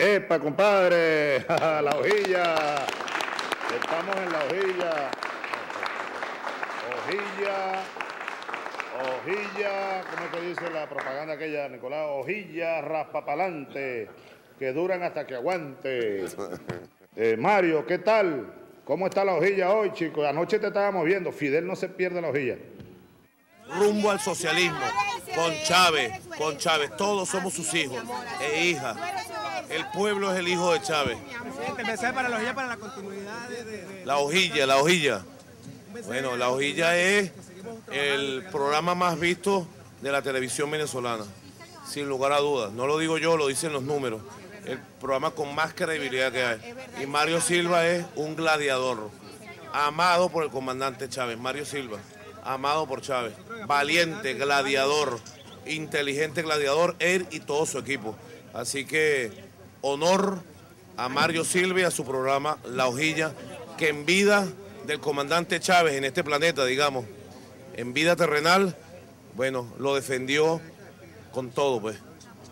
¡Epa, compadre! La hojilla. Estamos en la hojilla. Hojilla, ¿cómo es que dice la propaganda aquella, Nicolás? Hojilla raspapalante, que duran hasta que aguante. Mario, ¿qué tal? ¿Cómo está la hojilla hoy, chicos? Anoche te estábamos viendo. Fidel no se pierde la hojilla. Rumbo al socialismo, con Chávez, todos somos sus hijos e hijas. El pueblo es el hijo de Chávez. Presidente, mensaje para la hojilla, para la continuidad de... La hojilla. Bueno, la hojilla es el programa más visto de la televisión venezolana, sin lugar a dudas. No lo digo yo, lo dicen los números. El programa con más credibilidad que hay. Y Mario Silva es un gladiador, amado por el comandante Chávez. Mario Silva, amado por Chávez. Valiente, gladiador, inteligente gladiador, él y todo su equipo. Así que honor a Mario Silva y a su programa La Hojilla, que en vida del comandante Chávez en este planeta, digamos, en vida terrenal, bueno, lo defendió con todo, pues,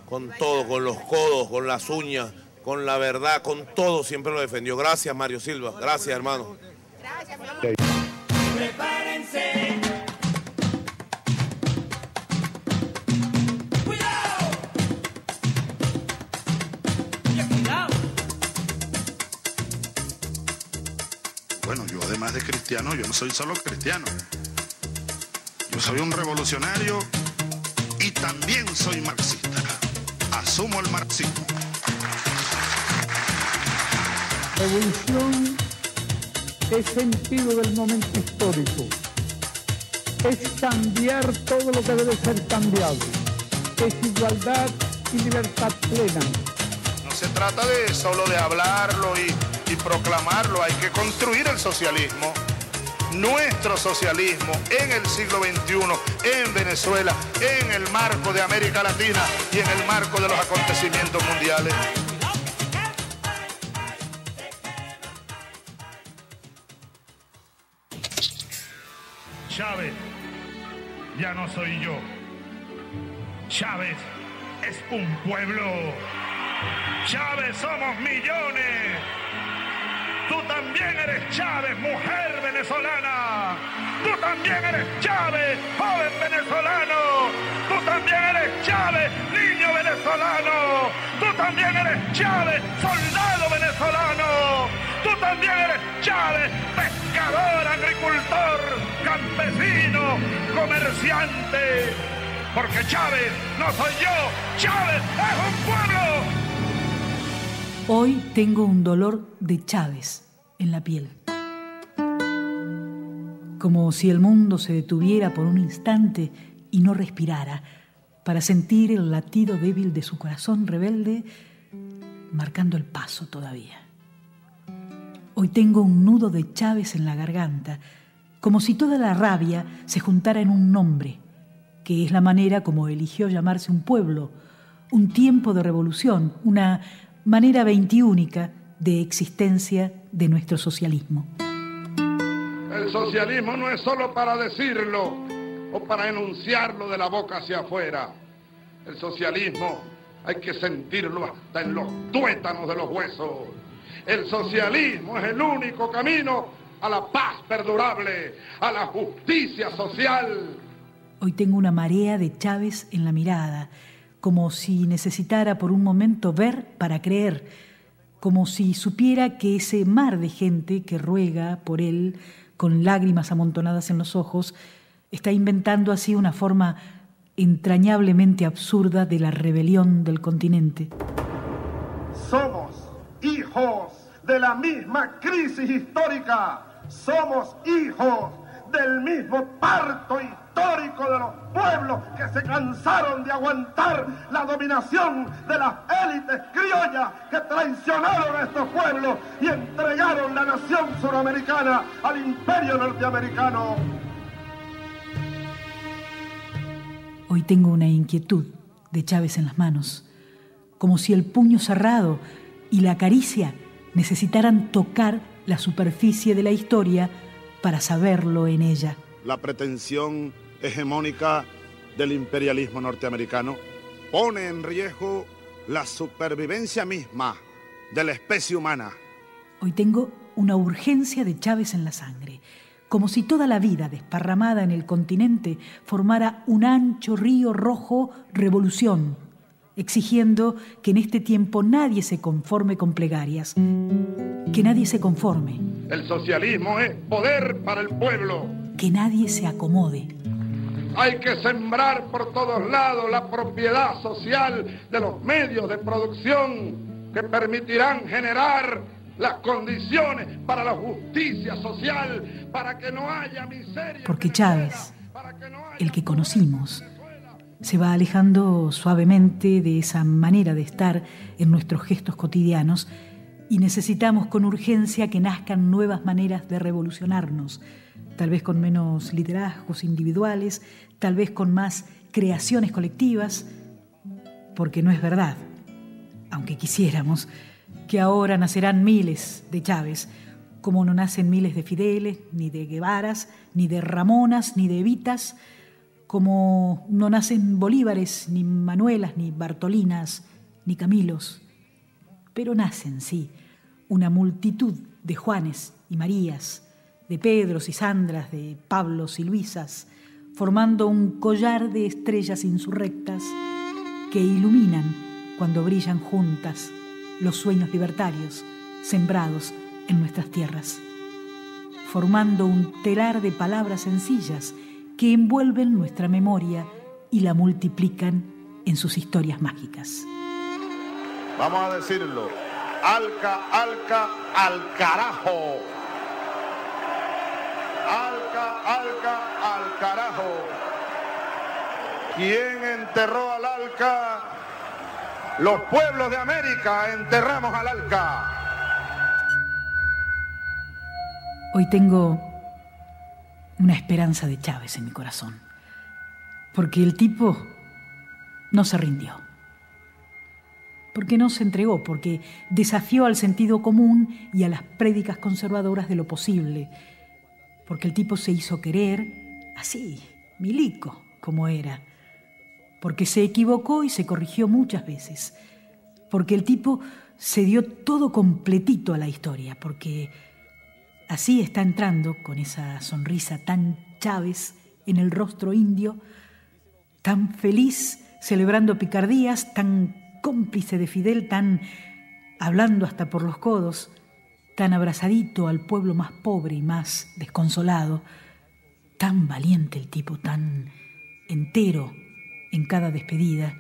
con todo, con los codos, con las uñas, con la verdad, con todo, siempre lo defendió. Gracias, Mario Silva, gracias, hermano. Gracias, Prepárense. Bueno, yo además de cristiano, yo no soy solo cristiano. Yo soy un revolucionario y también soy marxista. Asumo el marxismo. Revolución es sentido del momento histórico. Es cambiar todo lo que debe ser cambiado. Es igualdad y libertad plena. No se trata de solo de hablarlo y proclamarlo, hay que construir el socialismo. Nuestro socialismo en el siglo XXI, en Venezuela, en el marco de América Latina y en el marco de los acontecimientos mundiales. Chávez ya no soy yo. Chávez es un pueblo. Chávez somos millones. Tú también eres Chávez, mujer venezolana. Tú también eres Chávez, joven venezolano. Tú también eres Chávez, niño venezolano. Tú también eres Chávez, soldado venezolano. Tú también eres Chávez, pescador, agricultor, campesino, comerciante. Porque Chávez no soy yo, Chávez es un pueblo. Hoy tengo un dolor de Chávez en la piel. Como si el mundo se detuviera por un instante y no respirara para sentir el latido débil de su corazón rebelde marcando el paso todavía. Hoy tengo un nudo de Chávez en la garganta, como si toda la rabia se juntara en un nombre, que es la manera como eligió llamarse un pueblo, un tiempo de revolución, una manera veintiúnica de existencia de nuestro socialismo. El socialismo no es solo para decirlo o para enunciarlo de la boca hacia afuera. El socialismo hay que sentirlo hasta en los tuétanos de los huesos. El socialismo es el único camino a la paz perdurable, a la justicia social. Hoy tengo una marea de Chávez en la mirada, como si necesitara por un momento ver para creer, como si supiera que ese mar de gente que ruega por él con lágrimas amontonadas en los ojos está inventando así una forma entrañablemente absurda de la rebelión del continente. Somos hijos de la misma crisis histórica, somos hijos del mismo parto histórico de los pueblos que se cansaron de aguantar la dominación de las élites criollas que traicionaron a estos pueblos y entregaron la nación suramericana al imperio norteamericano. Hoy tengo una inquietud de Chávez en las manos, como si el puño cerrado y la caricia necesitaran tocar la superficie de la historia para saberlo en ella. La pretensión hegemónica del imperialismo norteamericano pone en riesgo la supervivencia misma de la especie humana. Hoy tengo una urgencia de Chávez en la sangre, como si toda la vida desparramada en el continente formara un ancho río rojo revolución, exigiendo que en este tiempo nadie se conforme con plegarias, que nadie se conforme. El socialismo es poder para el pueblo. Que nadie se acomode. Hay que sembrar por todos lados la propiedad social de los medios de producción que permitirán generar las condiciones para la justicia social, para que no haya miseria. Porque Chávez, el que conocimos, se va alejando suavemente de esa manera de estar en nuestros gestos cotidianos y necesitamos con urgencia que nazcan nuevas maneras de revolucionarnos, tal vez con menos liderazgos individuales, tal vez con más creaciones colectivas, porque no es verdad, aunque quisiéramos, que ahora nacerán miles de Chávez, como no nacen miles de Fideles, ni de Guevaras, ni de Ramonas, ni de Evitas, como no nacen Bolívares, ni Manuelas, ni Bartolinas, ni Camilos. Pero nacen, sí, una multitud de Juanes y Marías, de Pedros y Sandras, de Pablos y Luisas, formando un collar de estrellas insurrectas que iluminan cuando brillan juntas los sueños libertarios sembrados en nuestras tierras, formando un telar de palabras sencillas que envuelven nuestra memoria y la multiplican en sus historias mágicas. Vamos a decirlo. Alca, alca, al carajo. Alca, alca, al carajo. ¿Quién enterró al Alca? Los pueblos de América enterramos al Alca. Hoy tengo una esperanza de Chávez en mi corazón, porque el tipo no se rindió, porque no se entregó, porque desafió al sentido común y a las prédicas conservadoras de lo posible, porque el tipo se hizo querer así, milico como era, porque se equivocó y se corrigió muchas veces, porque el tipo se dio todo completito a la historia, porque así está entrando con esa sonrisa tan Chávez en el rostro indio, tan feliz celebrando picardías, tan cómplice de Fidel, tan hablando hasta por los codos, tan abrazadito al pueblo más pobre y más desconsolado, tan valiente el tipo, tan entero en cada despedida,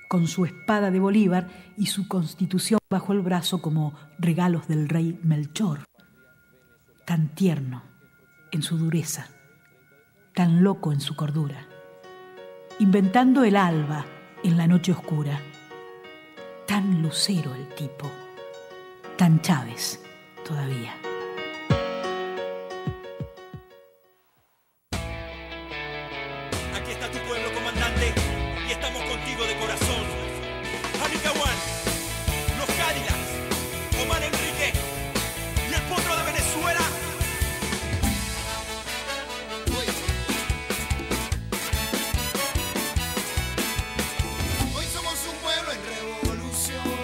con su espada de Bolívar y su constitución bajo el brazo como regalos del rey Melchor, tan tierno en su dureza, tan loco en su cordura, inventando el alba en la noche oscura, tan lucero el tipo, tan Chávez todavía. Aquí está tu pueblo, comandante, y estamos contigo de corazón. Jamicahuán, los Cadillacs, Omar Enrique y el potro de Venezuela. Hoy somos un pueblo en revolución,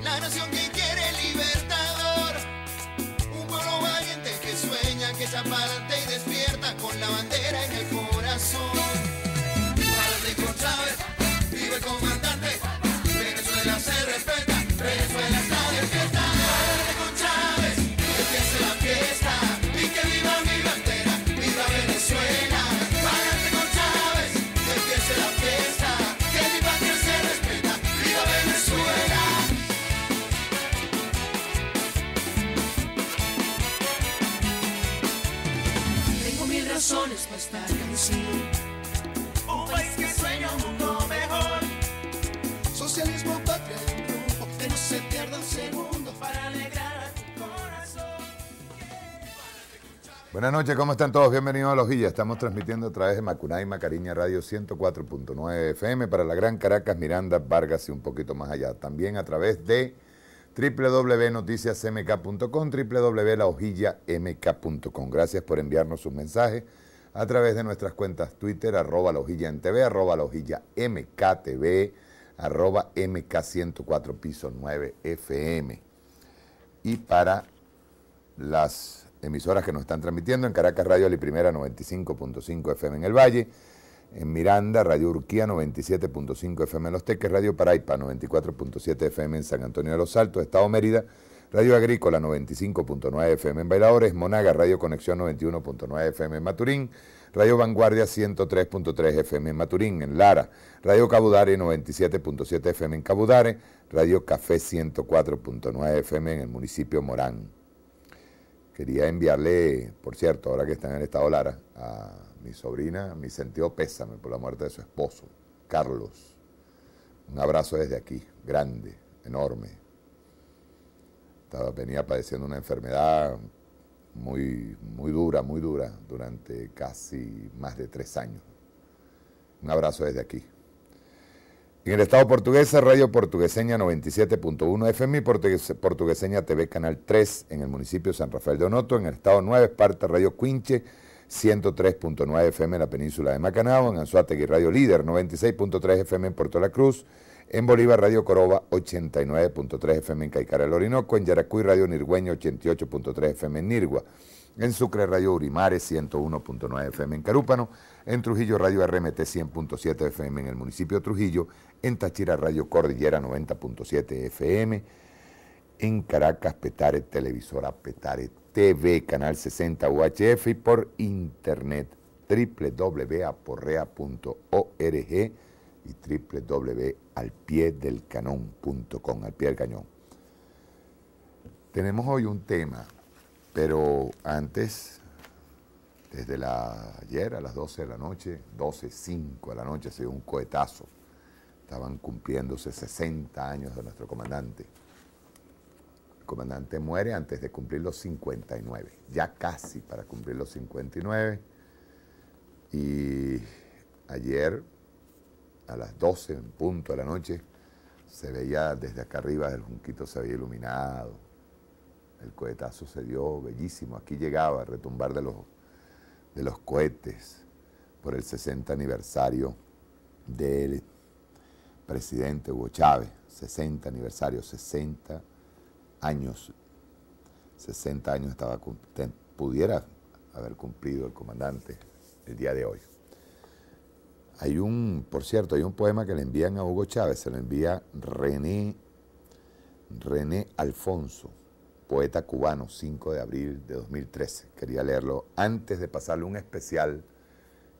la nación que quiere libertador, un pueblo valiente que sueña, que se aparte y despierta con la bandera en el corazón. Párate con Chávez, vive el comandante, Venezuela se respeta, Venezuela está de fiesta. Párate con Chávez, que empiece la fiesta, y que viva mi bandera, viva Venezuela. Párate con Chávez, que empiece la fiesta, que mi patria se respeta, viva Venezuela. Tengo mil razones para esta canción. Un país que sueña un mundo mejor. Socialismo, patria y un grupo, que no se pierda un segundo para alegrar a tu corazón. Buenas noches, ¿cómo están todos? Bienvenidos a La Hojilla. Estamos transmitiendo a través de Macunay Macariña Radio 104.9 FM para la Gran Caracas, Miranda, Vargas y un poquito más allá. También a través de www.noticiasmk.com, www.lahojillamk.com. Gracias por enviarnos sus mensajes a través de nuestras cuentas Twitter, @lahojillamtv, @lahojillamktv, @MK104 piso 9 FM. Y para las emisoras que nos están transmitiendo, en Caracas Radio La Primera 95.5 FM en el Valle, en Miranda Radio Urquía 97.5 FM en Los Teques, Radio Paraipa 94.7 FM en San Antonio de los Altos, Estado Mérida, Radio Agrícola 95.9 FM en Bailadores, Monaga Radio Conexión 91.9 FM en Maturín, Radio Vanguardia 103.3 FM en Maturín, en Lara, Radio Cabudare 97.7 FM en Cabudare, Radio Café 104.9 FM en el municipio Morán. Quería enviarle, por cierto, ahora que está en el estado Lara, a mi sobrina, mi sentido pésame por la muerte de su esposo, Carlos. Un abrazo desde aquí, grande, enorme. Venía padeciendo una enfermedad muy dura, durante casi más de 3 años. Un abrazo desde aquí. En el estado portuguesa, Radio Portugueseña 97.1 FM y Portugueseña TV Canal 3 en el municipio de San Rafael de Onoto. En el estado Nueva Esparta, Radio Quinche 103.9 FM en la península de Macanao. En Anzoátegui, Radio Líder 96.3 FM en Puerto La Cruz. En Bolívar, Radio Coroba 89.3 FM en Caicara del Orinoco. En Yaracuy, Radio Nirgüeño 88.3 FM en Nirgua. En Sucre, Radio Urimare 101.9 FM en Carúpano. En Trujillo, Radio RMT 100.7 FM en el municipio de Trujillo. En Táchira, Radio Cordillera 90.7 FM. En Caracas, Petare, televisora Petare TV, Canal 60 UHF y por internet www.aporrea.org y www.alpiedelcanon.com, al pie del cañón. Tenemos hoy un tema, pero antes, desde ayer a las 12 de la noche, 12:05 de la noche, se dio un cohetazo. Estaban cumpliéndose 60 años de nuestro comandante. El comandante muere antes de cumplir los 59, ya casi para cumplir los 59. Y ayer, a las 12 en punto de la noche, se veía desde acá arriba del Junquito, se veía iluminado. El cohetazo se dio bellísimo. Aquí llegaba a retumbar de los cohetes por el 60 aniversario del presidente Hugo Chávez. 60 aniversario, 60 años. 60 años pudiera haber cumplido el comandante el día de hoy. Por cierto, hay un poema que le envían a Hugo Chávez, se lo envía René Alfonso, poeta cubano, 5 de abril de 2013. Quería leerlo antes de pasarle un especial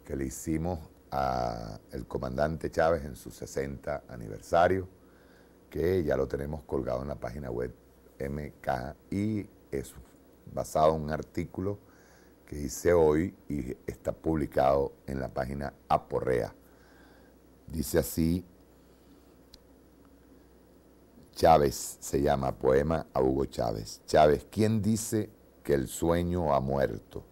que le hicimos al comandante Chávez en su 60 aniversario, que ya lo tenemos colgado en la página web MK, y es basado en un artículo que hice hoy y está publicado en la página Aporrea. Dice así: Chávez, se llama poema a Hugo Chávez. Chávez, ¿quién dice que el sueño ha muerto?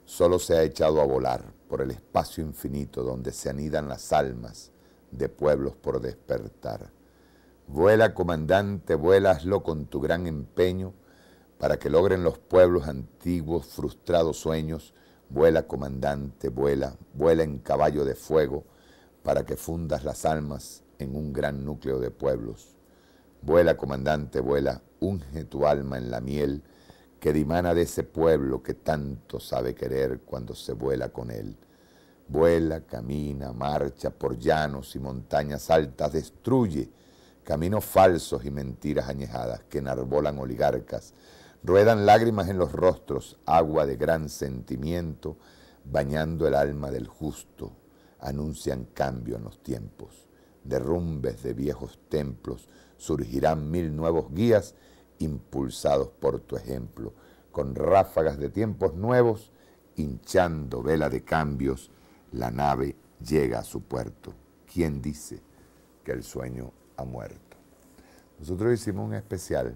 Solo se ha echado a volar por el espacio infinito donde se anidan las almas de pueblos por despertar. Vuela, comandante, vuela, hazlo con tu gran empeño para que logren los pueblos antiguos frustrados sueños. Vuela, comandante, vuela, vuela en caballo de fuego para que fundas las almas en un gran núcleo de pueblos. Vuela, comandante, vuela, unge tu alma en la miel que dimana de ese pueblo que tanto sabe querer cuando se vuela con él. Vuela, camina, marcha por llanos y montañas altas, destruye caminos falsos y mentiras añejadas que enarbolan oligarcas. Ruedan lágrimas en los rostros, agua de gran sentimiento, bañando el alma del justo, anuncian cambio en los tiempos. Derrumbes de viejos templos, surgirán 1000 nuevos guías, impulsados por tu ejemplo, con ráfagas de tiempos nuevos, hinchando vela de cambios, la nave llega a su puerto. ¿Quién dice que el sueño ha muerto? Nosotros hicimos un especial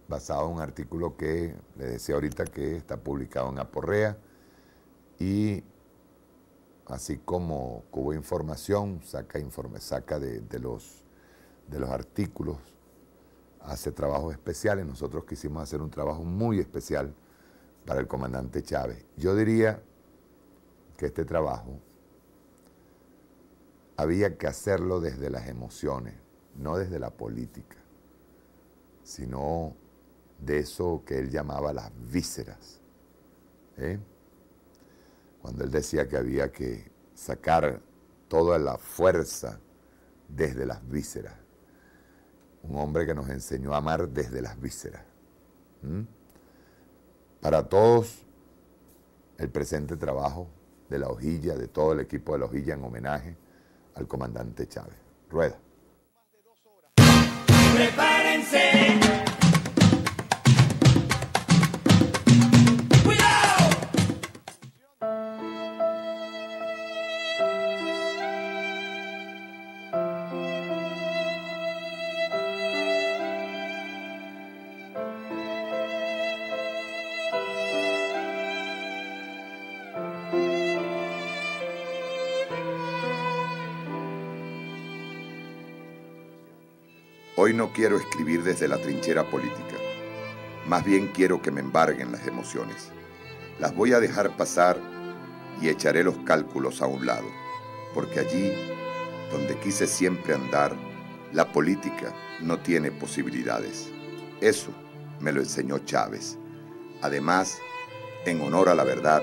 basado en un artículo que le decía ahorita que está publicado en Aporrea, y así como Cubo Información saca de los artículos, hace trabajos especiales. Nosotros quisimos hacer un trabajo muy especial para el comandante Chávez. Yo diría que este trabajo había que hacerlo desde las emociones, no desde la política, sino de eso que él llamaba las vísceras. Cuando él decía que había que sacar toda la fuerza desde las vísceras. Un hombre que nos enseñó a amar desde las vísceras. Para todos, el presente trabajo de La Hojilla, de todo el equipo de La Hojilla, en homenaje al comandante Chávez. Rueda. Prepárense. Hoy no quiero escribir desde la trinchera política. Más bien quiero que me embarguen las emociones. Las voy a dejar pasar y echaré los cálculos a un lado, porque allí, donde quise siempre andar, la política no tiene posibilidades. Eso me lo enseñó Chávez. Además, en honor a la verdad,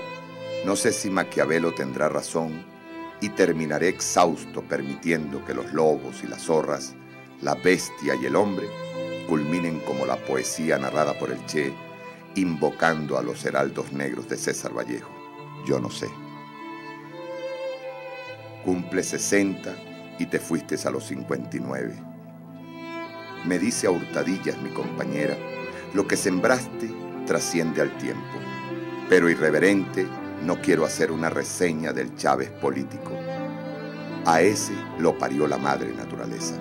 no sé si Maquiavelo tendrá razón y terminaré exhausto permitiendo que los lobos y las zorras, la bestia y el hombre culminen como la poesía narrada por el Che, invocando a los heraldos negros de César Vallejo. Yo no sé. Cumple 60 y te fuiste a los 59. Me dice a hurtadillas mi compañera, lo que sembraste trasciende al tiempo, pero irreverente no quiero hacer una reseña del Chávez político. A ese lo parió la madre naturaleza.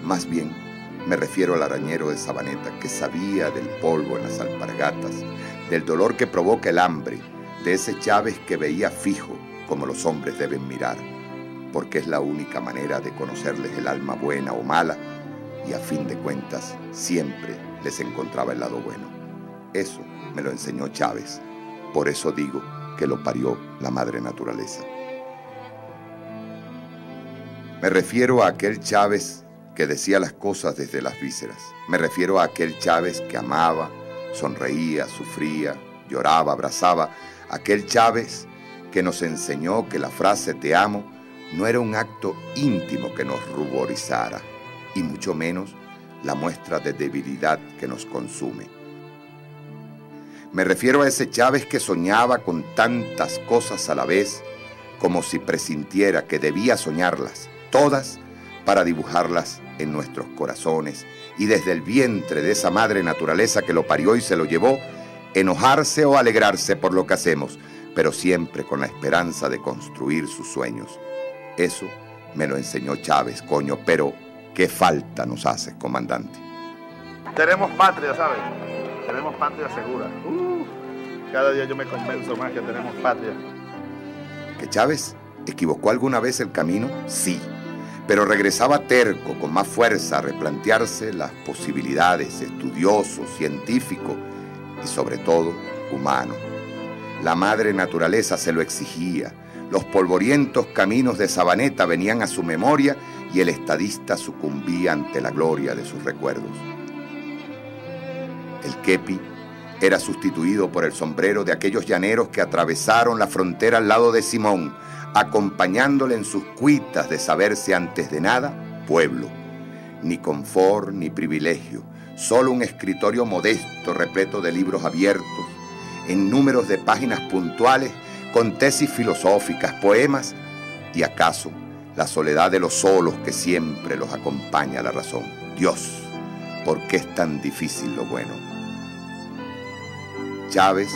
Más bien, me refiero al arañero de Sabaneta que sabía del polvo en las alpargatas, del dolor que provoca el hambre, de ese Chávez que veía fijo como los hombres deben mirar, porque es la única manera de conocerles el alma buena o mala, y a fin de cuentas siempre les encontraba el lado bueno. Eso me lo enseñó Chávez, por eso digo que lo parió la madre naturaleza. Me refiero a aquel Chávez que decía las cosas desde las vísceras. Me refiero a aquel Chávez que amaba, sonreía, sufría, lloraba, abrazaba. Aquel Chávez que nos enseñó que la frase te amo no era un acto íntimo que nos ruborizara, y mucho menos la muestra de debilidad que nos consume. Me refiero a ese Chávez que soñaba con tantas cosas a la vez, como si presintiera que debía soñarlas, todas, para dibujarlas en nuestros corazones, y desde el vientre de esa madre naturaleza que lo parió y se lo llevó, enojarse o alegrarse por lo que hacemos, pero siempre con la esperanza de construir sus sueños. Eso me lo enseñó Chávez, coño, pero qué falta nos hace, comandante. Tenemos patria, ¿sabes? Tenemos patria segura. Cada día yo me convenzo más que tenemos patria. ¿Que Chávez equivocó alguna vez el camino? Sí. Pero regresaba terco, con más fuerza, a replantearse las posibilidades, estudioso, científico y sobre todo humano. La madre naturaleza se lo exigía, los polvorientos caminos de Sabaneta venían a su memoria y el estadista sucumbía ante la gloria de sus recuerdos. El kepi era sustituido por el sombrero de aquellos llaneros que atravesaron la frontera al lado de Simón, acompañándole en sus cuitas de saberse antes de nada pueblo. Ni confort ni privilegio, solo un escritorio modesto repleto de libros abiertos, en números de páginas puntuales, con tesis filosóficas, poemas y acaso la soledad de los solos que siempre los acompaña a la razón. Dios, ¿por qué es tan difícil lo bueno? Chávez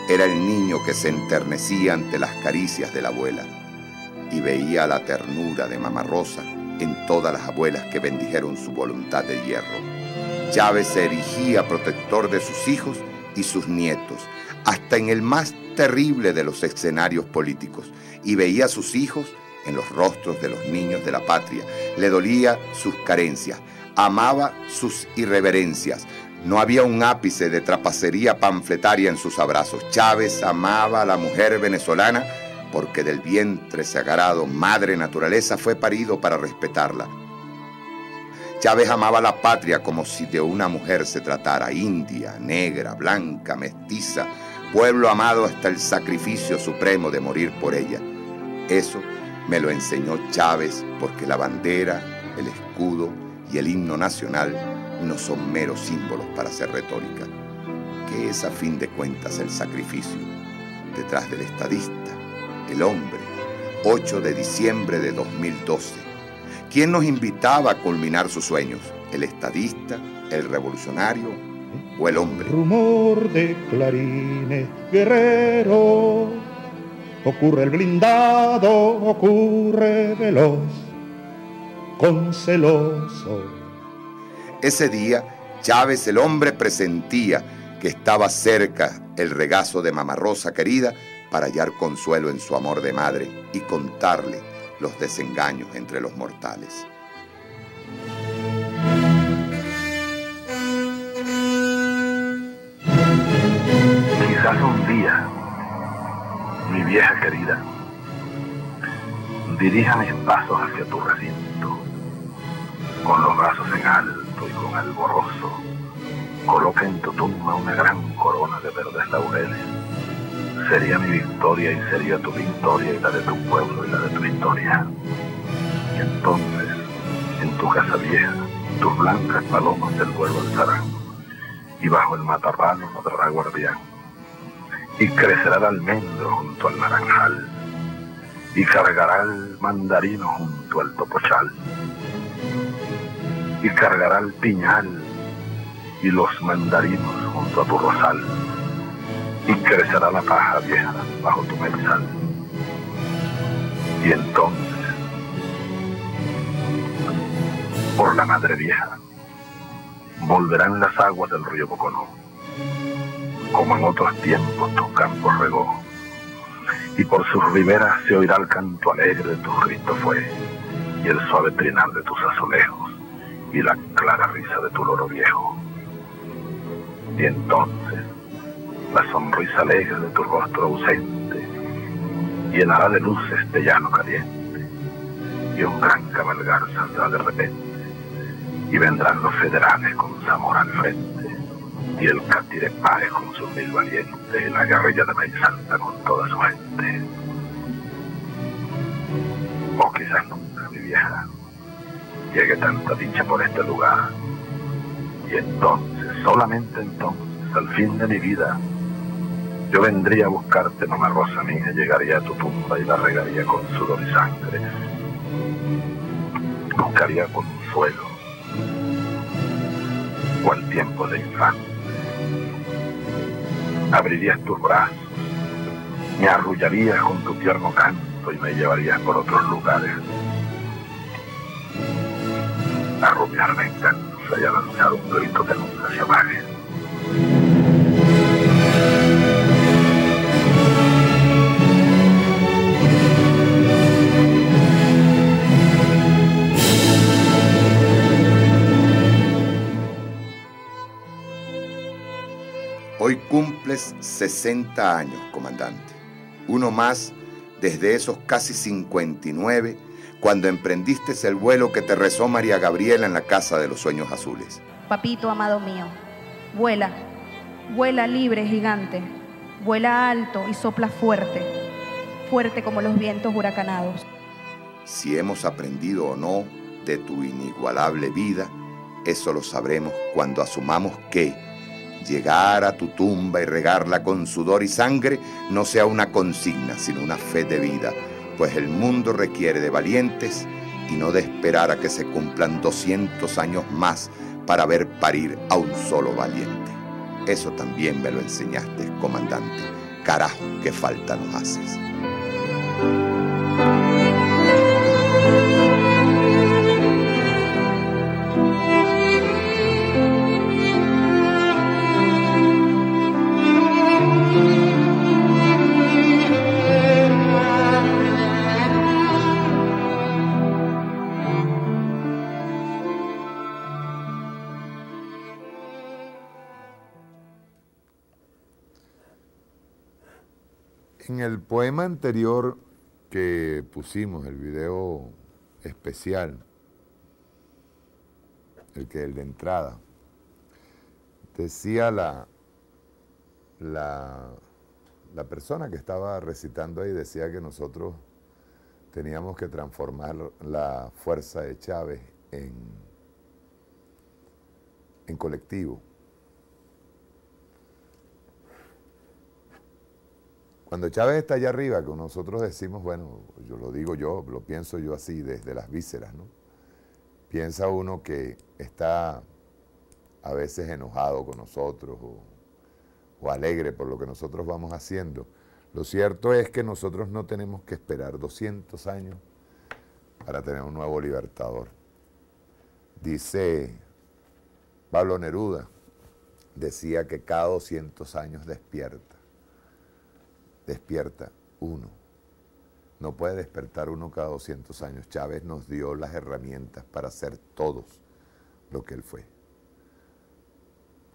era el niño que se enternecía ante las caricias de la abuela y veía la ternura de Mamá Rosa en todas las abuelas que bendijeron su voluntad de hierro. Chávez se erigía protector de sus hijos y sus nietos, hasta en el más terrible de los escenarios políticos, y veía a sus hijos en los rostros de los niños de la patria. Le dolía sus carencias, amaba sus irreverencias. No había un ápice de trapacería panfletaria en sus abrazos. Chávez amaba a la mujer venezolana porque del vientre sagrado madre naturaleza fue parido para respetarla. Chávez amaba la patria como si de una mujer se tratara, india, negra, blanca, mestiza, pueblo amado hasta el sacrificio supremo de morir por ella. Eso me lo enseñó Chávez, porque la bandera, el escudo y el himno nacional no son meros símbolos para hacer retórica, que es a fin de cuentas el sacrificio. Detrás del estadista, el hombre, 8 de diciembre de 2012. ¿Quién nos invitaba a culminar sus sueños? ¿El estadista, el revolucionario o el hombre? Rumor de clarines, guerrero, ocurre el blindado, ocurre veloz, con celoso. Ese día, Chávez el hombre presentía que estaba cerca el regazo de Mamá Rosa querida para hallar consuelo en su amor de madre y contarle los desengaños entre los mortales. Quizás un día, mi vieja querida, dirija mis pasos hacia tu recinto, con los brazos en alto y con alborozo, coloca en tu tumba una gran corona de verdes laureles. Sería mi victoria y sería tu victoria y la de tu pueblo y la de tu historia. Y entonces, en tu casa vieja, tus blancas palomas del vuelo alzarán, y bajo el matorral ladrará guardián, y crecerá el almendro junto al naranjal, y cargará el mandarino junto al topochal, y cargará el piñal y los mandarinos junto a tu rosal, y crecerá la paja vieja bajo tu mezal. Y entonces, por la madre vieja, volverán las aguas del río Boconó, como en otros tiempos tus campos regó, y por sus riberas se oirá el canto alegre de tu Cristo fue, y el suave trinar de tus azulejos, y la clara risa de tu loro viejo. Y entonces, la sonrisa alegre de tu rostro ausente llenará de luz este llano caliente, y un gran cabalgar saldrá de repente, y vendrán los federales con Zamora al frente, y el Catirepae con sus 1000 valientes, y la guerrilla de Maizalta con toda su gente. O quizás nunca, mi vieja, llegue tanta dicha por este lugar, y entonces, solamente entonces, al fin de mi vida, yo vendría a buscarte, Mamá Rosa mía, llegaría a tu tumba y la regaría con sudor y sangre. Buscaría consuelo, cual tiempo de infante. Abrirías tus brazos, me arrullarías con tu tierno canto y me llevarías por otros lugares. A rumiar venganza y a lanzar un grito de nunca se apague. Hoy cumples 60 años, comandante. Uno más desde esos casi 59, cuando emprendiste el vuelo que te rezó María Gabriela en la Casa de los Sueños Azules. Papito amado mío, vuela, vuela libre, gigante, vuela alto y sopla fuerte, fuerte como los vientos huracanados. Si hemos aprendido o no de tu inigualable vida, eso lo sabremos cuando asumamos que llegar a tu tumba y regarla con sudor y sangre no sea una consigna, sino una fe de vida, pues el mundo requiere de valientes y no de esperar a que se cumplan 200 años más para ver parir a un solo valiente. Eso también me lo enseñaste, comandante. Carajo, qué falta nos haces. En el poema anterior que pusimos, el video especial, el de entrada, decía la persona que estaba recitando ahí, decía que nosotros teníamos que transformar la fuerza de Chávez en colectivo. Cuando Chávez está allá arriba, que nosotros decimos, bueno, yo lo digo yo, lo pienso yo así, desde las vísceras, ¿no? Piensa uno que está a veces enojado con nosotros o alegre por lo que nosotros vamos haciendo. Lo cierto es que nosotros no tenemos que esperar 200 años para tener un nuevo libertador. Dice Pablo Neruda, decía que cada 200 años despierta uno. No puede despertar uno cada 200 años. Chávez nos dio las herramientas para ser todos lo que él fue.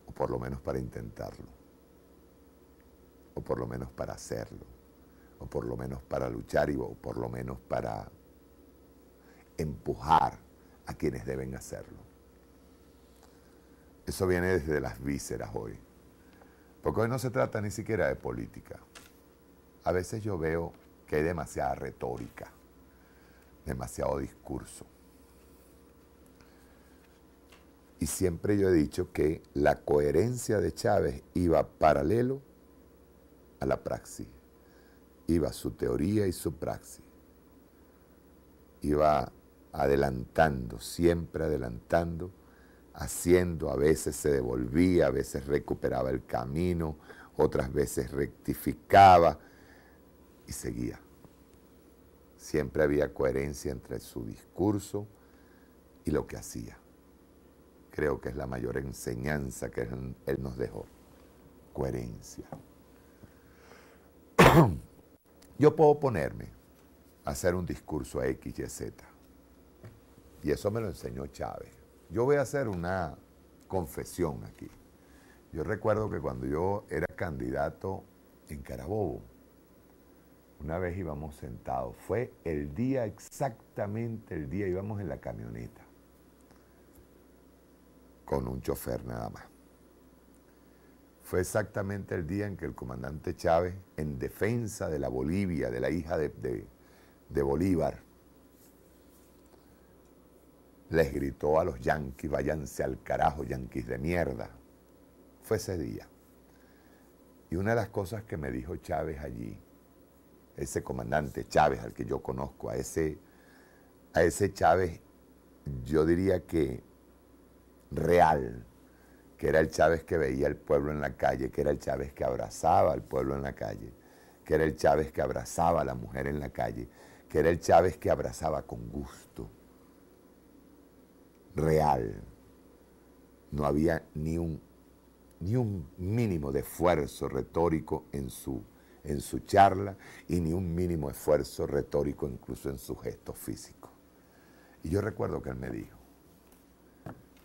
O por lo menos para intentarlo. O por lo menos para hacerlo. O por lo menos para luchar o por lo menos para empujar a quienes deben hacerlo. Eso viene desde las vísceras hoy. Porque hoy no se trata ni siquiera de política. A veces yo veo que hay demasiada retórica, demasiado discurso. Y siempre yo he dicho que la coherencia de Chávez iba paralelo a la praxis. Iba su teoría y su praxis. Iba adelantando, siempre adelantando, haciendo, a veces se devolvía, a veces recuperaba el camino, otras veces rectificaba y seguía. Siempre había coherencia entre su discurso y lo que hacía. Creo que es la mayor enseñanza que él nos dejó. Coherencia. Yo puedo ponerme a hacer un discurso a X, Y, Z. Y eso me lo enseñó Chávez. Yo voy a hacer una confesión aquí. Yo recuerdo que cuando yo era candidato en Carabobo, una vez íbamos sentados, fue el día, exactamente el día, íbamos en la camioneta, con un chofer nada más. Fue exactamente el día en que el comandante Chávez, en defensa de la Bolivia, de la hija de Bolívar, les gritó a los yanquis, váyanse al carajo, yanquis de mierda. Fue ese día. Y una de las cosas que me dijo Chávez allí, ese comandante Chávez al que yo conozco, a ese Chávez, yo diría que real, que era el Chávez que veía al pueblo en la calle, que era el Chávez que abrazaba al pueblo en la calle, que era el Chávez que abrazaba a la mujer en la calle, que era el Chávez que abrazaba con gusto. Real. No había ni un mínimo de esfuerzo retórico en su charla y ni un mínimo esfuerzo retórico incluso en su gesto físico. Y yo recuerdo que él me dijo,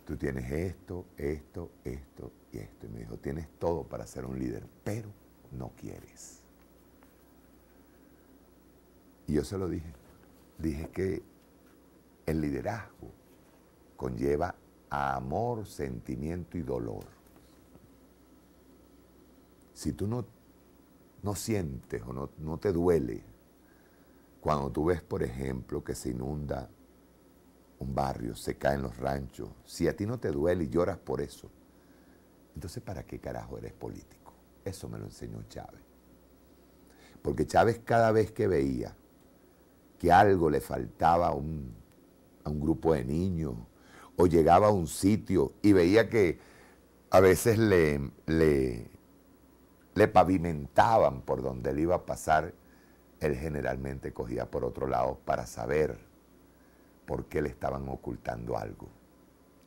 tú tienes esto, esto, esto y esto. Y me dijo, tienes todo para ser un líder, pero no quieres. Y yo se lo dije. Dije que el liderazgo conlleva amor, sentimiento y dolor. Si tú no sientes o no te duele cuando tú ves, por ejemplo, que se inunda un barrio, se caen los ranchos, si a ti no te duele y lloras por eso, entonces ¿para qué carajo eres político? Eso me lo enseñó Chávez. Porque Chávez cada vez que veía que algo le faltaba a un grupo de niños o llegaba a un sitio y veía que a veces le pavimentaban por donde él iba a pasar, él generalmente cogía por otro lado para saber por qué le estaban ocultando algo.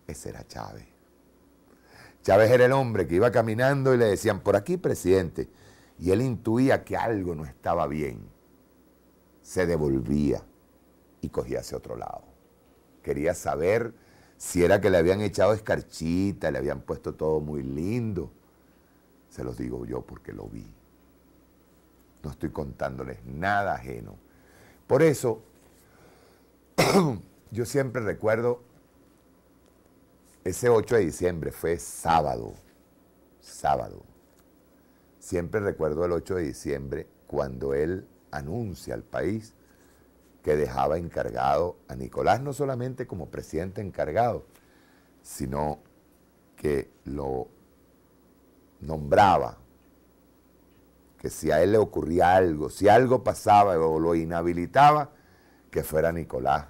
Ese era Chávez. Chávez era el hombre que iba caminando y le decían, por aquí, presidente, y él intuía que algo no estaba bien. Se devolvía y cogía hacia otro lado. Quería saber si era que le habían echado escarchita, le habían puesto todo muy lindo. Se los digo yo porque lo vi. No estoy contándoles nada ajeno. Por eso, yo siempre recuerdo ese 8 de diciembre, fue sábado. Siempre recuerdo el 8 de diciembre cuando él anuncia al país que dejaba encargado a Nicolás, no solamente como presidente encargado, sino que lo nombraba, que si a él le ocurría algo, si algo pasaba o lo inhabilitaba, que fuera Nicolás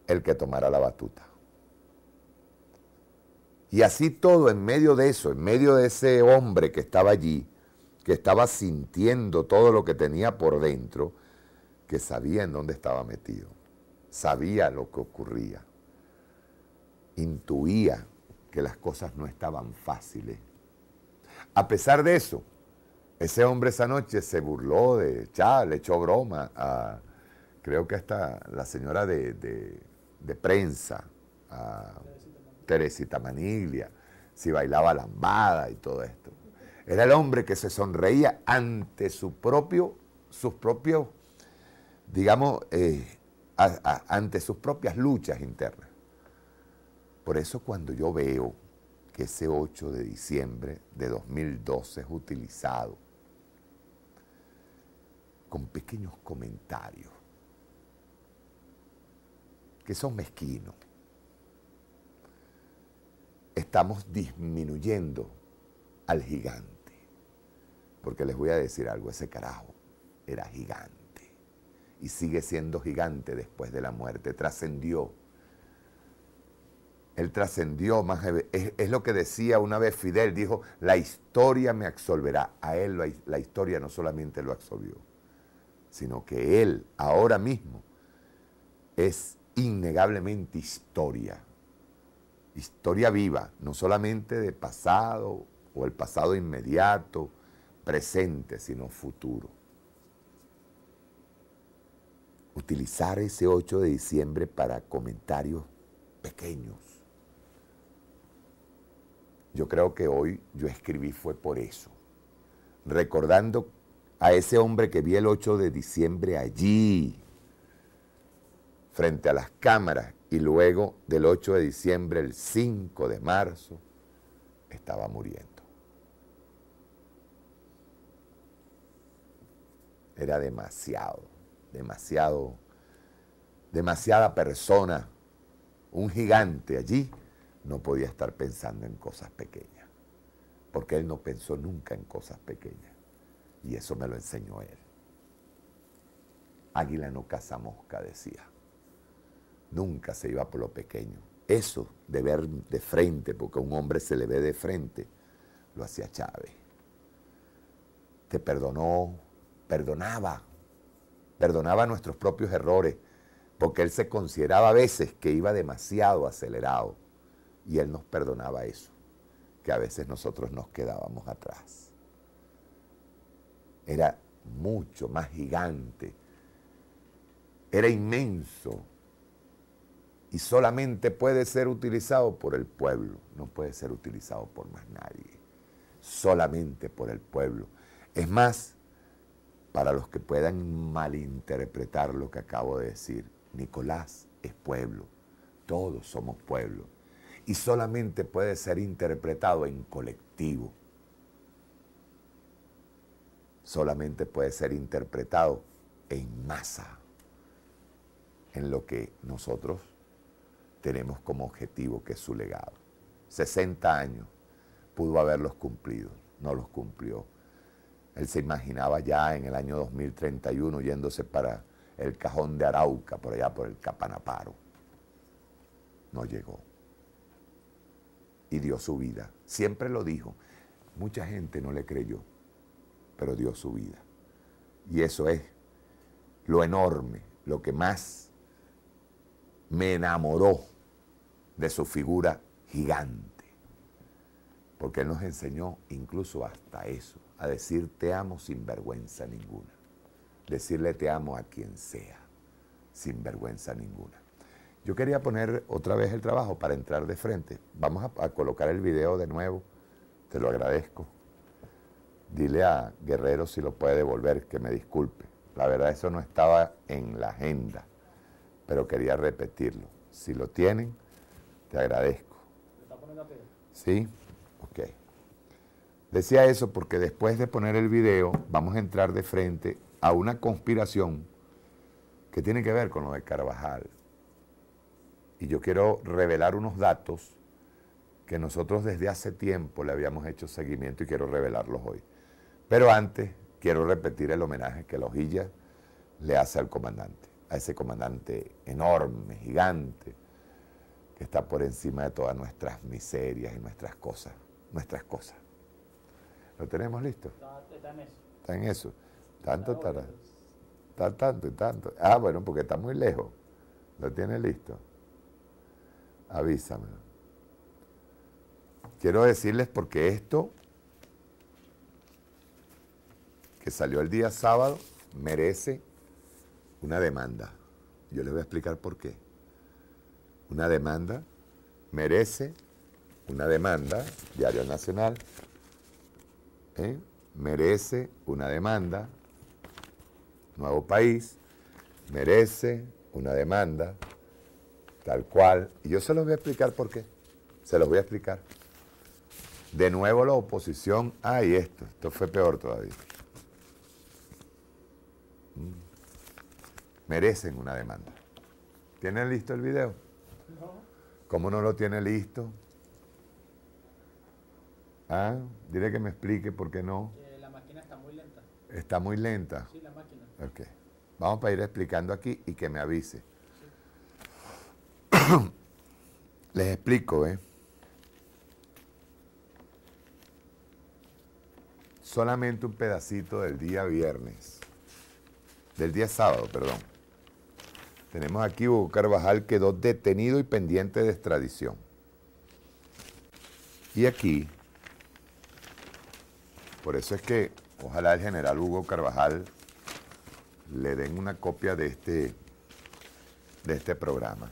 el que tomara la batuta. Y así todo, en medio de eso, en medio de ese hombre que estaba allí, que estaba sintiendo todo lo que tenía por dentro, que sabía en dónde estaba metido, sabía lo que ocurría, intuía que las cosas no estaban fáciles. A pesar de eso, ese hombre esa noche se burló de Chávez, le echó broma a, creo que hasta la señora de prensa, a Teresita Maniglia, si bailaba lambada y todo esto. Era el hombre que se sonreía ante sus propios, digamos, ante sus propias luchas internas. Por eso cuando yo veo que ese 8 de diciembre de 2012 es utilizado con pequeños comentarios que son mezquinos, estamos disminuyendo al gigante. Porque les voy a decir algo, ese carajo era gigante y sigue siendo gigante después de la muerte, trascendió. Él trascendió, más es lo que decía una vez Fidel, dijo, la historia me absolverá. A él la historia no solamente lo absolvió, sino que él ahora mismo es innegablemente historia viva, no solamente de pasado o el pasado inmediato, presente, sino futuro. Utilizar ese 8 de diciembre para comentarios pequeños. Yo creo que hoy yo escribí fue por eso, recordando a ese hombre que vi el 8 de diciembre allí, frente a las cámaras, y luego del 8 de diciembre, el 5 de marzo, estaba muriendo. Era demasiada persona, un gigante allí, no podía estar pensando en cosas pequeñas, porque él no pensó nunca en cosas pequeñas, y eso me lo enseñó él. Águila no caza mosca, decía. Nunca se iba por lo pequeño. Eso de ver de frente, porque a un hombre se le ve de frente, lo hacía Chávez. Te perdonaba nuestros propios errores, porque él se consideraba a veces que iba demasiado acelerado, y él nos perdonaba eso, que a veces nosotros nos quedábamos atrás. Era mucho más gigante, era inmenso, y solamente puede ser utilizado por el pueblo, no puede ser utilizado por más nadie, solamente por el pueblo. Es más, para los que puedan malinterpretar lo que acabo de decir, Nicolás es pueblo, todos somos pueblo, y solamente puede ser interpretado en colectivo, solamente puede ser interpretado en masa, en lo que nosotros tenemos como objetivo, que es su legado. 60 años pudo haberlos cumplido, no los cumplió. Él se imaginaba ya en el año 2031 yéndose para el Cajón de Arauca, por allá por el Capanaparo. No llegó. Y dio su vida. Siempre lo dijo. Mucha gente no le creyó, pero dio su vida. Y eso es lo enorme, lo que más me enamoró de su figura gigante, porque él nos enseñó incluso hasta eso, a decir te amo sin vergüenza ninguna, decirle te amo a quien sea, sin vergüenza ninguna. Yo quería poner otra vez el trabajo para entrar de frente. Vamos a colocar el video de nuevo, te lo agradezco. Dile a Guerrero si lo puede devolver, que me disculpe. La verdad, eso no estaba en la agenda, pero quería repetirlo. Si lo tienen, te agradezco. ¿Le está poniendo a pedir? ¿Sí? Ok. Decía eso porque después de poner el video, vamos a entrar de frente a una conspiración que tiene que ver con lo de Carvajal. Y yo quiero revelar unos datos que nosotros desde hace tiempo le habíamos hecho seguimiento y quiero revelarlos hoy. Pero antes quiero repetir el homenaje que la hojilla le hace al comandante, a ese comandante enorme, gigante, que está por encima de todas nuestras miserias y nuestras cosas. ¿Lo tenemos listo? Está en eso. Está en eso. Tanto y tanto. Ah, bueno, porque está muy lejos. ¿Lo tiene listo? Avísame. Quiero decirles porque esto, que salió el día sábado, merece una demanda. Yo les voy a explicar por qué. Una demanda merece una demanda, Diario Nacional, merece una demanda, Nuevo País, merece una demanda, tal cual. Y yo se los voy a explicar por qué. Se los voy a explicar. De nuevo la oposición, y esto fue peor todavía. Merecen una demanda. ¿Tienen listo el video? No. ¿Cómo no lo tiene listo? Dile que me explique por qué no. La máquina está muy lenta. ¿Está muy lenta? Sí, la máquina. Ok. Vamos a ir explicando aquí y que me avise. Sí. Les explico, Solamente un pedacito del día viernes. Del día sábado, perdón. Tenemos aquí Hugo Carvajal quedó detenido y pendiente de extradición. Y aquí, por eso es que ojalá el general Hugo Carvajal le den una copia de este programa.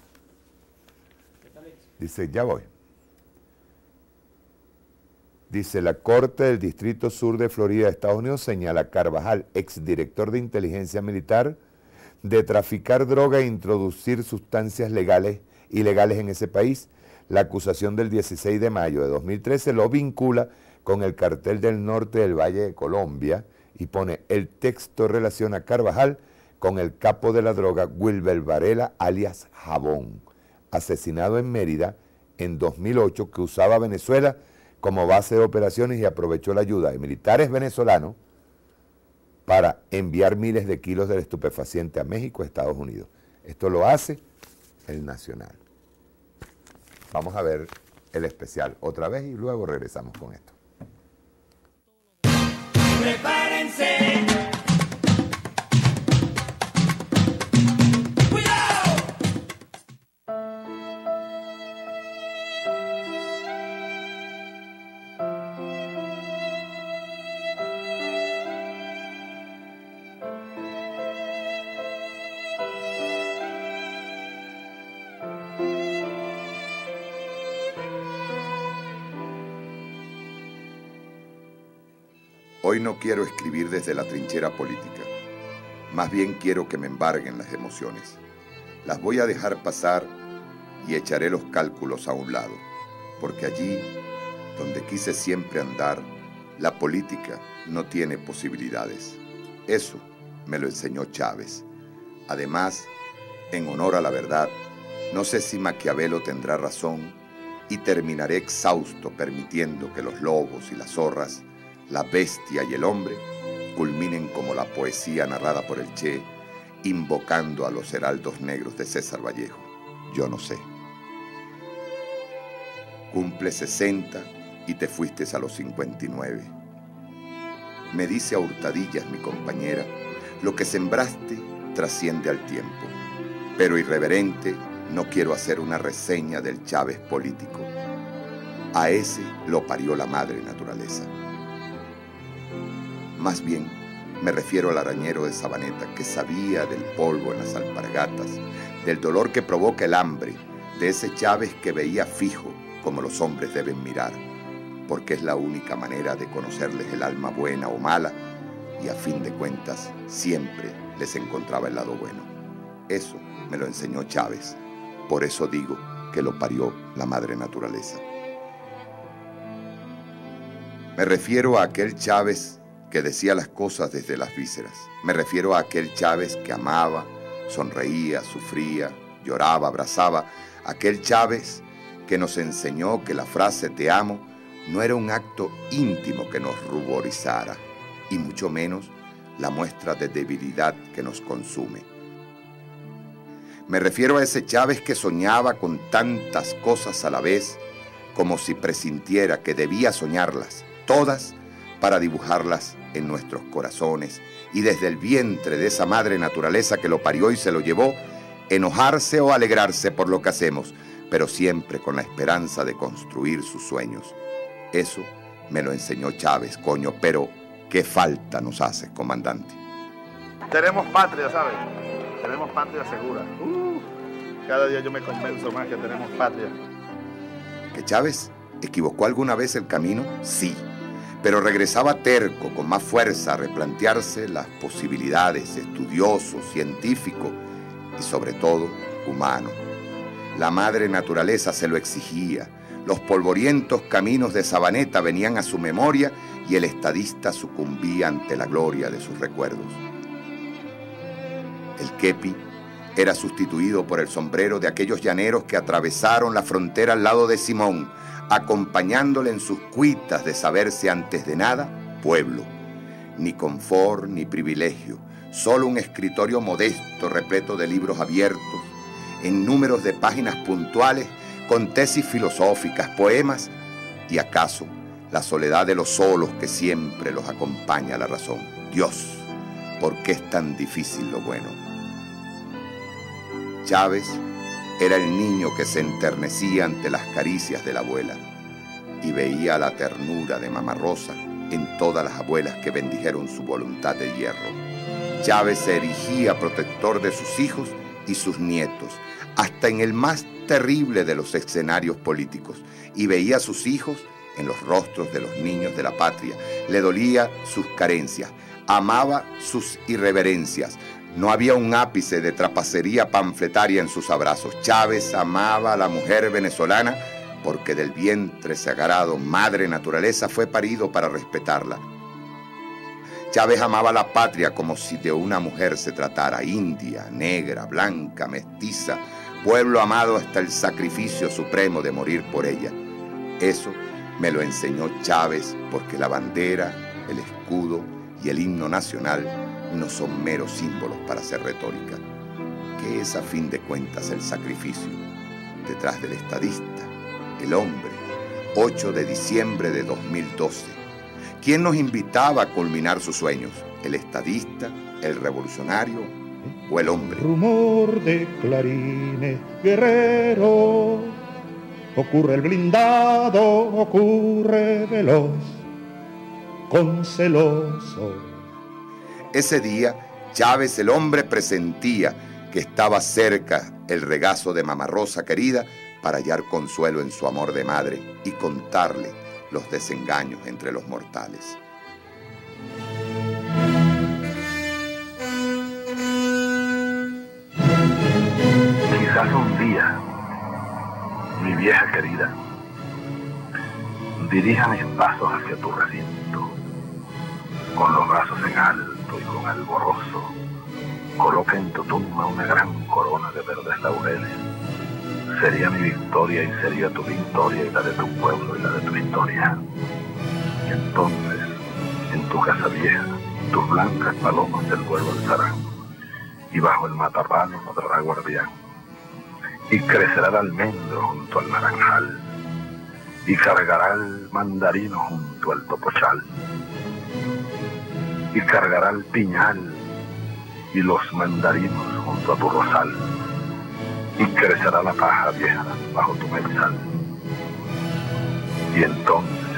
Dice, ya voy. Dice, la Corte del Distrito Sur de Florida de Estados Unidos señala a Carvajal, exdirector de inteligencia militar, de traficar droga e introducir sustancias ilegales en ese país. La acusación del 16 de mayo de 2013 lo vincula con el cartel del norte del Valle de Colombia y pone el texto relaciona a Carvajal con el capo de la droga Wilber Varela, alias Jabón, asesinado en Mérida en 2008, que usaba Venezuela como base de operaciones y aprovechó la ayuda de militares venezolanos para enviar miles de kilos del estupefaciente a México y Estados Unidos. Esto lo hace el Nacional. Vamos a ver el especial otra vez y luego regresamos con esto. Prepárense. Hoy no quiero escribir desde la trinchera política. Más bien quiero que me embarguen las emociones. Las voy a dejar pasar y echaré los cálculos a un lado, porque allí, donde quise siempre andar, la política no tiene posibilidades. Eso me lo enseñó Chávez. Además, en honor a la verdad, no sé si Maquiavelo tendrá razón y terminaré exhausto permitiendo que los lobos y las zorras, la bestia y el hombre culminen como la poesía narrada por el Che, invocando a los heraldos negros de César Vallejo. Yo no sé. Cumple 60 y te fuiste a los 59. Me dice a hurtadillas mi compañera, lo que sembraste trasciende al tiempo, pero irreverente no quiero hacer una reseña del Chávez político. A ese lo parió la madre naturaleza. Más bien, me refiero al arañero de Sabaneta que sabía del polvo en las alpargatas, del dolor que provoca el hambre, de ese Chávez que veía fijo como los hombres deben mirar, porque es la única manera de conocerles el alma buena o mala, y a fin de cuentas siempre les encontraba el lado bueno. Eso me lo enseñó Chávez, por eso digo que lo parió la madre naturaleza. Me refiero a aquel Chávez que decía las cosas desde las vísceras. Me refiero a aquel Chávez que amaba, sonreía, sufría, lloraba, abrazaba. Aquel Chávez que nos enseñó que la frase te amo no era un acto íntimo que nos ruborizara, y mucho menos la muestra de debilidad que nos consume. Me refiero a ese Chávez que soñaba con tantas cosas a la vez, como si presintiera que debía soñarlas, todas, para dibujarlas en nuestros corazones, y desde el vientre de esa madre naturaleza que lo parió y se lo llevó, enojarse o alegrarse por lo que hacemos, pero siempre con la esperanza de construir sus sueños. Eso me lo enseñó Chávez, coño, pero qué falta nos hace, comandante. Tenemos patria, ¿sabes? Tenemos patria segura. Cada día yo me convenzo más que tenemos patria. ¿Que Chávez equivocó alguna vez el camino? Sí, pero regresaba terco, con más fuerza, a replantearse las posibilidades, estudioso, científico y sobre todo humano. La madre naturaleza se lo exigía. Los polvorientos caminos de Sabaneta venían a su memoria y el estadista sucumbía ante la gloria de sus recuerdos. El kepi era sustituido por el sombrero de aquellos llaneros que atravesaron la frontera al lado de Simón, acompañándole en sus cuitas de saberse antes de nada pueblo. Ni confort ni privilegio, solo un escritorio modesto repleto de libros abiertos, en números de páginas puntuales, con tesis filosóficas, poemas y acaso la soledad de los solos que siempre los acompaña a la razón. Dios, ¿por qué es tan difícil lo bueno? Chávez era el niño que se enternecía ante las caricias de la abuela y veía la ternura de Mamá Rosa en todas las abuelas que bendijeron su voluntad de hierro. Chávez se erigía protector de sus hijos y sus nietos, hasta en el más terrible de los escenarios políticos, y veía a sus hijos en los rostros de los niños de la patria. Le dolía sus carencias, amaba sus irreverencias. No había un ápice de trapacería panfletaria en sus abrazos. Chávez amaba a la mujer venezolana porque del vientre sagrado madre naturaleza fue parido para respetarla. Chávez amaba la patria como si de una mujer se tratara, india, negra, blanca, mestiza, pueblo amado hasta el sacrificio supremo de morir por ella. Eso me lo enseñó Chávez, porque la bandera, el escudo y el himno nacional no son meros símbolos para hacer retórica, que es a fin de cuentas el sacrificio detrás del estadista, el hombre. 8 de diciembre de 2012. ¿Quién nos invitaba a culminar sus sueños? ¿El estadista, el revolucionario o el hombre? Rumor de clarines, guerrero, ocurre el blindado, ocurre veloz, con celoso. Ese día, Chávez el hombre presentía que estaba cerca el regazo de Mamá Rosa querida para hallar consuelo en su amor de madre y contarle los desengaños entre los mortales. Quizás un día, mi vieja querida, dirija mis pasos hacia tu recinto, con los brazos en alto y con alborozo, coloque en tu tumba una gran corona de verdes laureles. Sería mi victoria y sería tu victoria y la de tu pueblo y la de tu historia. Y entonces, en tu casa vieja, tus blancas palomas del vuelo alzarán, y bajo el matorral ladrará guardián, y crecerá el almendro junto al naranjal, y cargará el mandarino junto al topochal, y cargará el piñal y los mandarinos junto a tu rosal, y crecerá la paja vieja bajo tu mezal. Y entonces,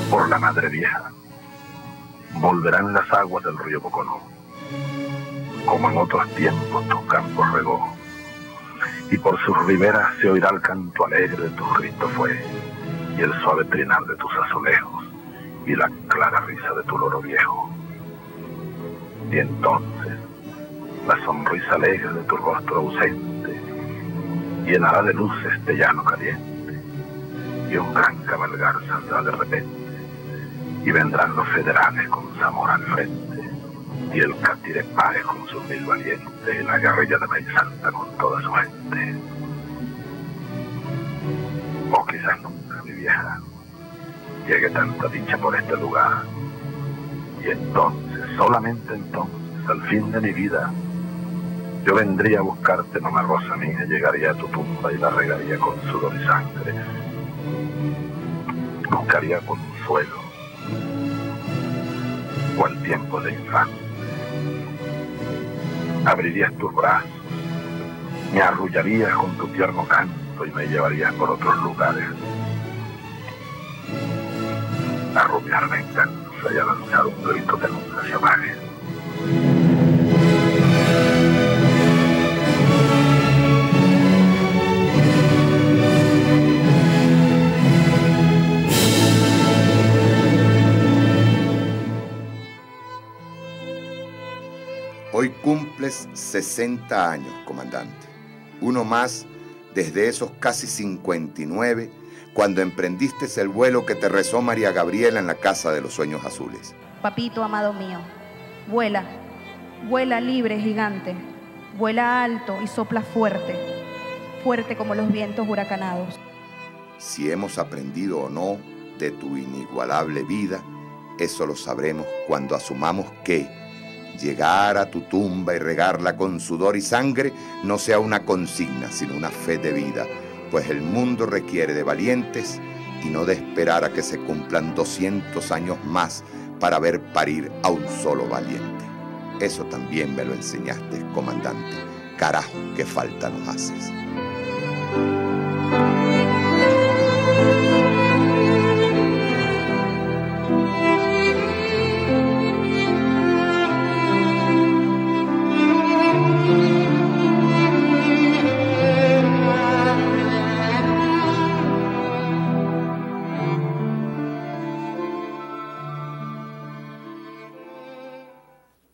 por la madre vieja, volverán las aguas del río Boconó, como en otros tiempos tus campos regó, y por sus riberas se oirá el canto alegre de tu Cristo fue, y el suave trinar de tus azulejos, y la clara risa de tu loro viejo. Y entonces, la sonrisa alegre de tu rostro ausente, llenará de luz este llano caliente, y un gran cabalgar saldrá de repente, y vendrán los federales con Zamora al frente, y el Catirepare con sus 1000 valientes, y la guerrilla de Maizalta con toda su gente. O quizás nunca, mi vieja, llegue tanta dicha por este lugar, y entonces, solamente entonces, al fin de mi vida, yo vendría a buscarte, mamá rosa mía, llegaría a tu tumba y la regaría con sudor y sangre. Buscaría consuelo, o al tiempo de infante. Abrirías tus brazos, me arrullarías con tu tierno canto y me llevarías por otros lugares. A rumiar venganza y a lanzar un grito que nunca se apague. Hoy cumples 60 años, comandante. Uno más desde esos casi 59, cuando emprendiste el vuelo que te rezó María Gabriela en la Casa de los Sueños Azules. Papito amado mío, vuela, vuela libre, gigante, vuela alto y sopla fuerte, fuerte como los vientos huracanados. Si hemos aprendido o no de tu inigualable vida, eso lo sabremos cuando asumamos que llegar a tu tumba y regarla con sudor y sangre no sea una consigna, sino una fe de vida, pues el mundo requiere de valientes y no de esperar a que se cumplan 200 años más para ver parir a un solo valiente. Eso también me lo enseñaste, comandante. Carajo, qué falta nos haces.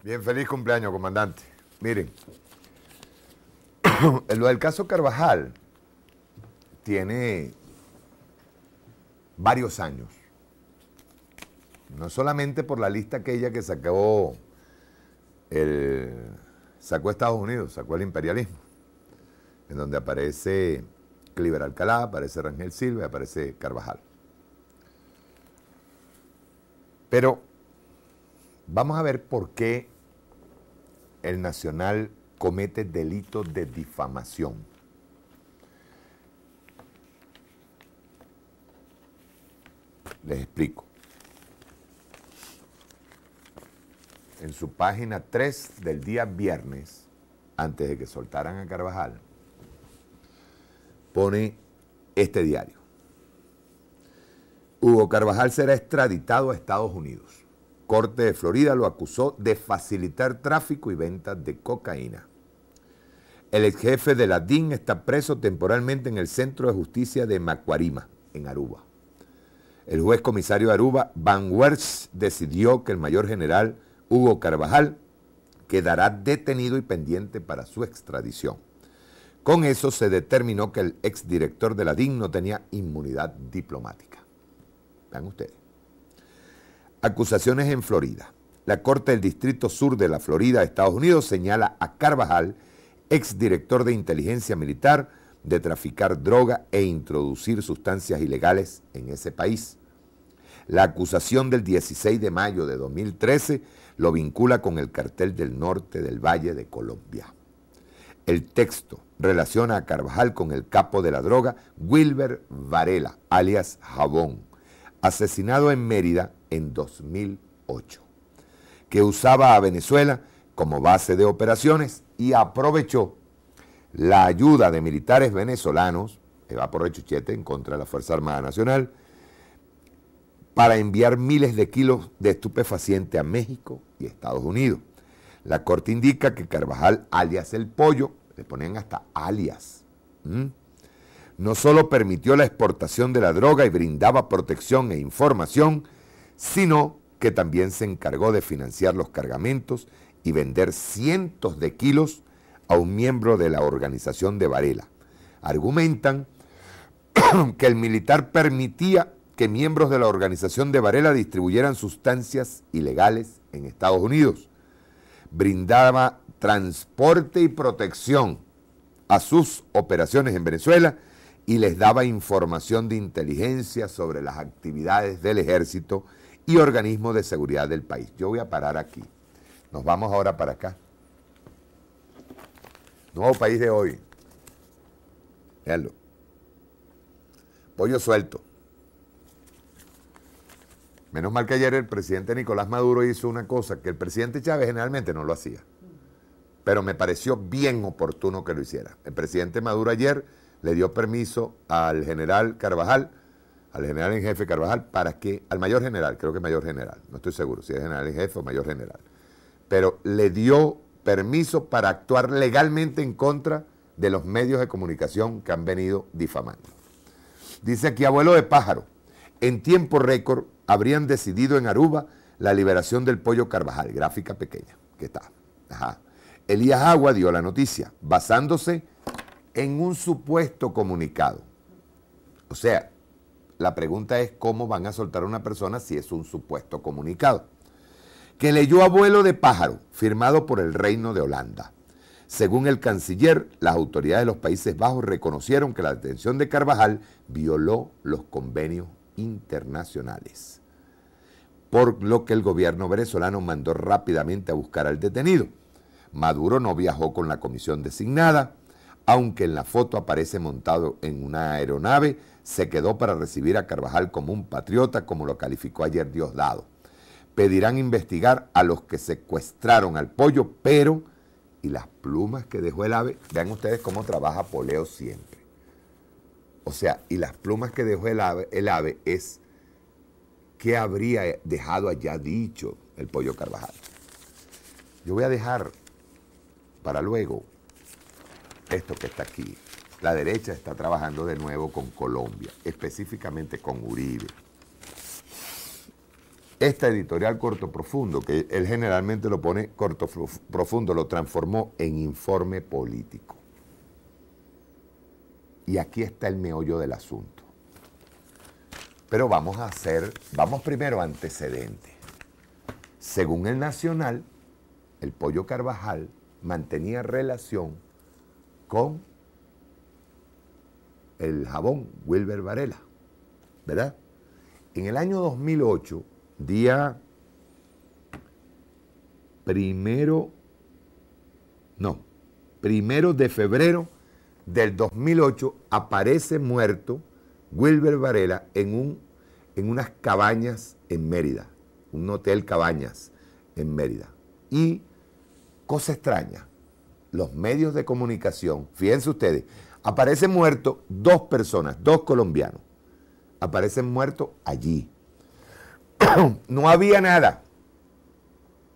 Bien, feliz cumpleaños, comandante. Miren, lo del caso Carvajal tiene varios años. No solamente por la lista aquella que sacó Estados Unidos, sacó el imperialismo, en donde aparece Cliver Alcalá, aparece Rangel Silva y aparece Carvajal. Pero vamos a ver por qué el Nacional comete delitos de difamación. Les explico. En su página 3 del día viernes, antes de que soltaran a Carvajal, pone este diario. Hugo Carvajal será extraditado a Estados Unidos. Corte de Florida lo acusó de facilitar tráfico y ventas de cocaína. El ex jefe de la DIN está preso temporalmente en el Centro de Justicia de Macuarima, en Aruba. El juez comisario de Aruba, Van Wersch, decidió que el mayor general Hugo Carvajal quedará detenido y pendiente para su extradición. Con eso se determinó que el exdirector de la DIN no tenía inmunidad diplomática. Vean ustedes. Acusaciones en Florida. La Corte del Distrito Sur de la Florida, Estados Unidos, señala a Carvajal, exdirector de inteligencia militar, de traficar droga e introducir sustancias ilegales en ese país. La acusación del 16 de mayo de 2013 lo vincula con el cartel del norte del Valle de Colombia. El texto relaciona a Carvajal con el capo de la droga, Wilber Varela, alias Jabón, asesinado en Mérida en 2008, que usaba a Venezuela como base de operaciones y aprovechó la ayuda de militares venezolanos, va por rechuchete en contra de la Fuerza Armada Nacional, para enviar miles de kilos de estupefaciente a México y Estados Unidos. La Corte indica que Carvajal, alias El Pollo, le ponen hasta alias, No solo permitió la exportación de la droga y brindaba protección e información, sino que también se encargó de financiar los cargamentos y vender cientos de kilos a un miembro de la organización de Varela. Argumentan que el militar permitía que miembros de la organización de Varela distribuyeran sustancias ilegales en Estados Unidos. Brindaba transporte y protección a sus operaciones en Venezuela y les daba información de inteligencia sobre las actividades del ejército y organismos de seguridad del país. Yo voy a parar aquí. Nos vamos ahora para acá. Nuevo País de hoy. Véanlo. Pollo suelto. Menos mal que ayer el presidente Nicolás Maduro hizo una cosa que el presidente Chávez generalmente no lo hacía. Pero me pareció bien oportuno que lo hiciera. El presidente Maduro ayer le dio permiso al general Carvajal, al general en jefe Carvajal, para que, al mayor general, creo que mayor general, no estoy seguro si es general en jefe o mayor general, pero le dio permiso para actuar legalmente en contra de los medios de comunicación que han venido difamando. Dice aquí, abuelo de pájaro, en tiempo récord habrían decidido en Aruba la liberación del pollo Carvajal, gráfica pequeña, que está. Ajá. Elías Agua dio la noticia, basándose en un supuesto comunicado. O sea, la pregunta es cómo van a soltar a una persona si es un supuesto comunicado. Que leyó abuelo de pájaro, firmado por el Reino de Holanda. Según el canciller, las autoridades de los Países Bajos reconocieron que la detención de Carvajal violó los convenios internacionales, por lo que el gobierno venezolano mandó rápidamente a buscar al detenido. Maduro no viajó con la comisión designada, aunque en la foto aparece montado en una aeronave, se quedó para recibir a Carvajal como un patriota, como lo calificó ayer Diosdado. Pedirán investigar a los que secuestraron al pollo, pero, y las plumas que dejó el ave, vean ustedes cómo trabaja Poleo siempre. O sea, y las plumas que dejó el ave es qué habría dejado allá dicho el pollo Carvajal. Yo voy a dejar para luego esto que está aquí. La derecha está trabajando de nuevo con Colombia, específicamente con Uribe. Esta editorial Corto Profundo, que él generalmente lo pone Corto Profundo, lo transformó en informe político. Y aquí está el meollo del asunto. Pero vamos primero a antecedentes. Según el Nacional, el pollo Carvajal mantenía relación con el jabón Wilber Varela, ¿verdad? En el año 2008, día primero de febrero del 2008, aparece muerto Wilber Varela en unas cabañas en Mérida, un hotel Cabañas en Mérida. Y, cosa extraña, los medios de comunicación, fíjense ustedes, aparecen muertos dos personas, dos colombianos, aparecen muertos allí. No había nada,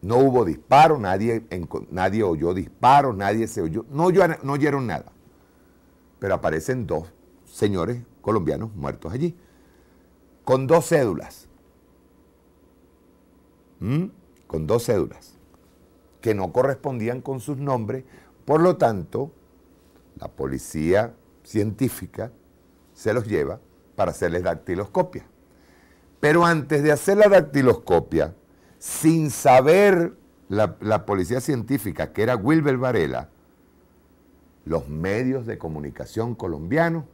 no hubo disparos, nadie oyó disparos, nadie se oyó, no oyeron nada. Pero aparecen dos señores colombianos muertos allí, con dos cédulas, que no correspondían con sus nombres. Por lo tanto, la policía científica se los lleva para hacerles dactiloscopia. Pero antes de hacer la dactiloscopia, sin saber la policía científica que era Wilber Varela, los medios de comunicación colombianos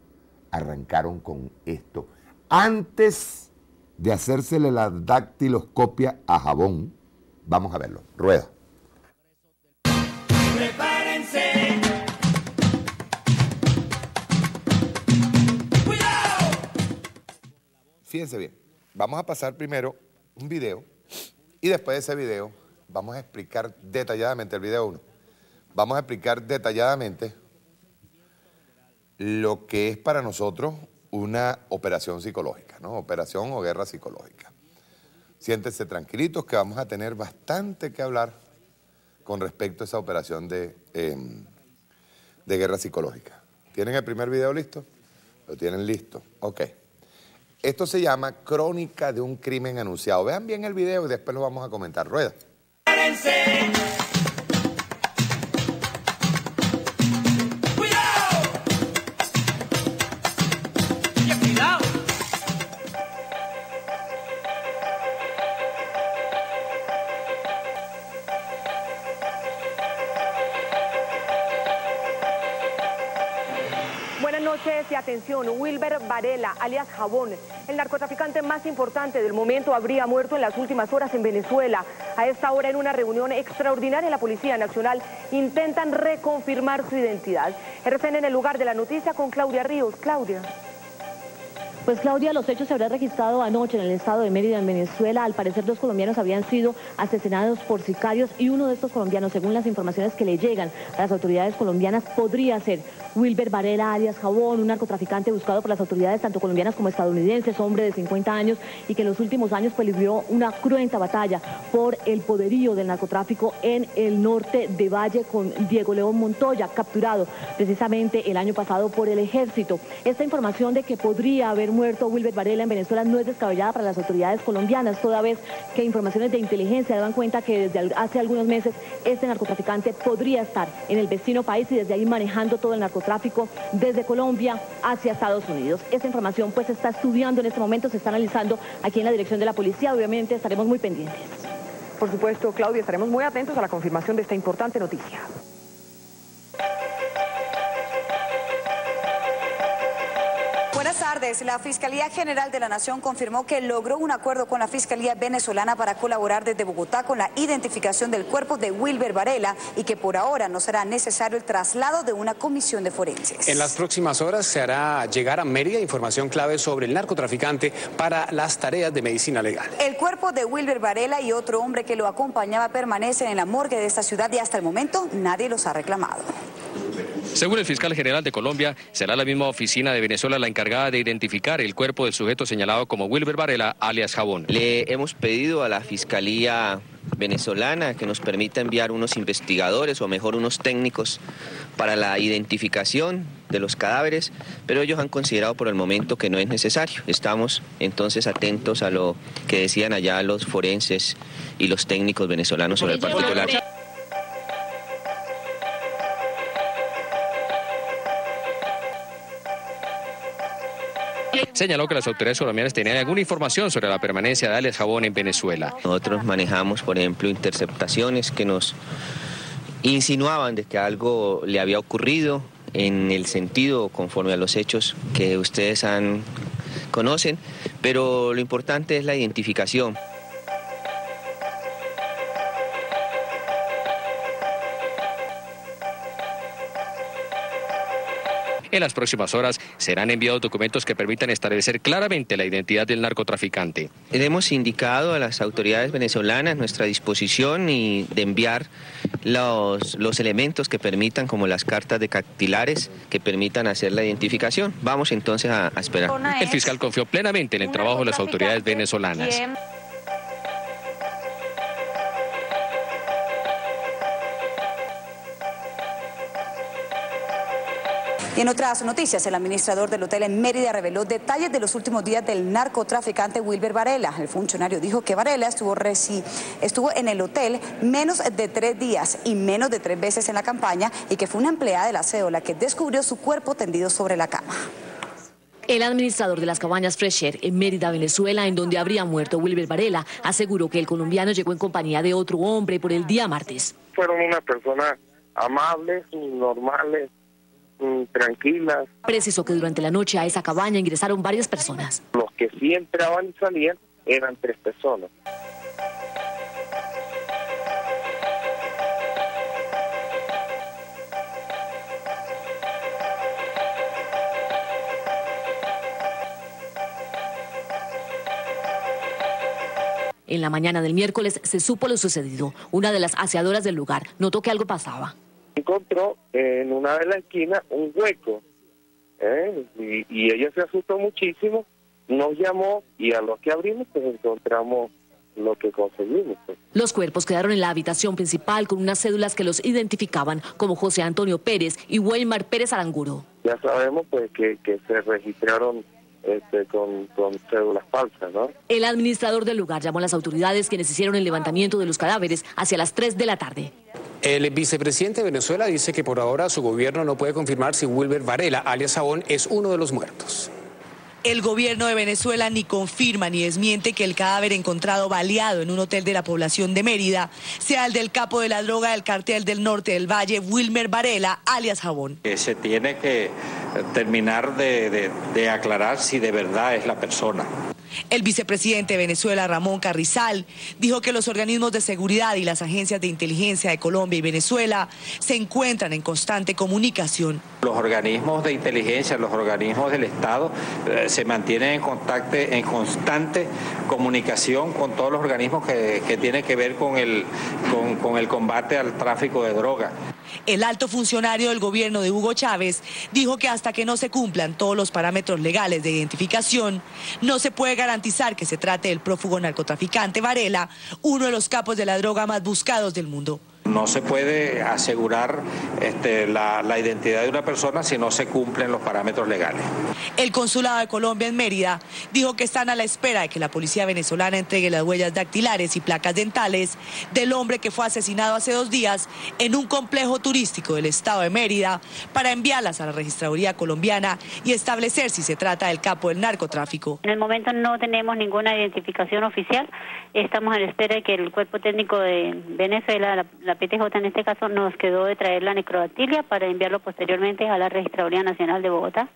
arrancaron con esto. Antes de hacérsele la dactiloscopia a Jabón, vamos a verlo. Rueda. Prepárense. ¡Cuidado! Fíjense bien, vamos a pasar primero un video y después de ese video vamos a explicar detalladamente, el video 1, vamos a explicar detalladamente lo que es para nosotros una operación psicológica, ¿no? Operación o guerra psicológica. Siéntense tranquilitos que vamos a tener bastante que hablar con respecto a esa operación de guerra psicológica. ¿Tienen el primer video listo? Lo tienen listo. Ok. Esto se llama Crónica de un crimen anunciado. Vean bien el video y después lo vamos a comentar. Rueda. Buenas noches y atención, Wilber Varela, alias Jabón, el narcotraficante más importante del momento, habría muerto en las últimas horas en Venezuela. A esta hora, en una reunión extraordinaria en la Policía Nacional, intentan reconfirmar su identidad. RCN en el lugar de la noticia con Claudia Ríos. Claudia. Pues Claudia, los hechos se habrían registrado anoche en el estado de Mérida, en Venezuela. Al parecer 2 colombianos habían sido asesinados por sicarios y uno de estos colombianos, según las informaciones que le llegan a las autoridades colombianas, podría ser Wilber Varela, alias Jabón, un narcotraficante buscado por las autoridades tanto colombianas como estadounidenses, hombre de 50 años y que en los últimos años pues libró una cruenta batalla por el poderío del narcotráfico en el norte de Valle con Diego León Montoya, capturado precisamente el año pasado por el ejército. Esta información de que podría haber muerto Wilber Varela en Venezuela no es descabellada para las autoridades colombianas, toda vez que informaciones de inteligencia dan cuenta que desde hace algunos meses este narcotraficante podría estar en el vecino país y desde ahí manejando todo el narcotráfico desde Colombia hacia Estados Unidos. Esta información pues se está estudiando en este momento, se está analizando aquí en la dirección de la policía, obviamente estaremos muy pendientes. Por supuesto, Claudia, estaremos muy atentos a la confirmación de esta importante noticia. Buenas tardes. La Fiscalía General de la Nación confirmó que logró un acuerdo con la Fiscalía venezolana para colaborar desde Bogotá con la identificación del cuerpo de Wilber Varela y que por ahora no será necesario el traslado de una comisión de forenses. En las próximas horas se hará llegar a Mérida información clave sobre el narcotraficante para las tareas de medicina legal. El cuerpo de Wilber Varela y otro hombre que lo acompañaba permanecen en la morgue de esta ciudad y hasta el momento nadie los ha reclamado. Según el fiscal general de Colombia, será la misma oficina de Venezuela la encargada de identificar el cuerpo del sujeto señalado como Wilber Varela, alias Jabón. Le hemos pedido a la Fiscalía venezolana que nos permita enviar unos investigadores o mejor unos técnicos para la identificación de los cadáveres, pero ellos han considerado por el momento que no es necesario. Estamos entonces atentos a lo que decían allá los forenses y los técnicos venezolanos sobre el particular. Señaló que las autoridades colombianas tenían alguna información sobre la permanencia de alias Jabón en Venezuela. Nosotros manejamos, por ejemplo, interceptaciones que nos insinuaban de que algo le había ocurrido en el sentido conforme a los hechos que ustedes conocen, pero lo importante es la identificación. En las próximas horas serán enviados documentos que permitan establecer claramente la identidad del narcotraficante. Le hemos indicado a las autoridades venezolanas nuestra disposición y de enviar los elementos que permitan, como las cartas dactilares, que permitan hacer la identificación. Vamos entonces a esperar. El fiscal confió plenamente en el trabajo de las autoridades venezolanas. Y en otras noticias, el administrador del hotel en Mérida reveló detalles de los últimos días del narcotraficante Wilber Varela. El funcionario dijo que Varela estuvo en el hotel menos de 3 días y menos de 3 veces en la campaña y que fue una empleada de la CEO la que descubrió su cuerpo tendido sobre la cama. El administrador de las cabañas Fresher en Mérida, Venezuela, en donde habría muerto Wilber Varela, aseguró que el colombiano llegó en compañía de otro hombre por el día martes. Fueron unas personas amables, normales, tranquilas. Precisó que durante la noche a esa cabaña ingresaron varias personas. Los que sí entraban y salían eran 3 personas. En la mañana del miércoles se supo lo sucedido. Una de las aseadoras del lugar notó que algo pasaba. Encontró en una de las esquinas un hueco y ella se asustó muchísimo, nos llamó y a los que abrimos pues encontramos lo que conseguimos. Los cuerpos quedaron en la habitación principal con unas cédulas que los identificaban como José Antonio Pérez y Weimar Pérez Aranguro. ya sabemos pues que se registraron con cédulas falsas, ¿no? El administrador del lugar llamó a las autoridades quienes hicieron el levantamiento de los cadáveres hacia las 3 de la tarde. El vicepresidente de Venezuela dice que por ahora su gobierno no puede confirmar si Wilber Varela, alias Jabón, es uno de los muertos. El gobierno de Venezuela ni confirma ni desmiente que el cadáver encontrado baleado en un hotel de la población de Mérida sea el del capo de la droga del cartel del norte del Valle, Wilmer Varela, alias Jabón. Se tiene que terminar de aclarar si de verdad es la persona. El vicepresidente de Venezuela, Ramón Carrizal, dijo que los organismos de seguridad y las agencias de inteligencia de Colombia y Venezuela se encuentran en constante comunicación. Los organismos de inteligencia, los organismos del Estado se mantienen en constante comunicación con todos los organismos que tienen que ver con el combate al tráfico de drogas. El alto funcionario del gobierno de Hugo Chávez dijo que hasta que no se cumplan todos los parámetros legales de identificación, no se puede garantizar que se trate del prófugo narcotraficante Varela, uno de los capos de la droga más buscados del mundo. No se puede asegurar la identidad de una persona si no se cumplen los parámetros legales. El Consulado de Colombia en Mérida dijo que están a la espera de que la policía venezolana entregue las huellas dactilares y placas dentales del hombre que fue asesinado hace 2 días en un complejo turístico del estado de Mérida para enviarlas a la registraduría colombiana y establecer si se trata del capo del narcotráfico. En el momento no tenemos ninguna identificación oficial. Estamos a la espera de que el cuerpo técnico de Venezuela, la PTJ en este caso, nos quedó de traer la necrodactilia para enviarlo posteriormente a la Registraduría Nacional de Bogotá.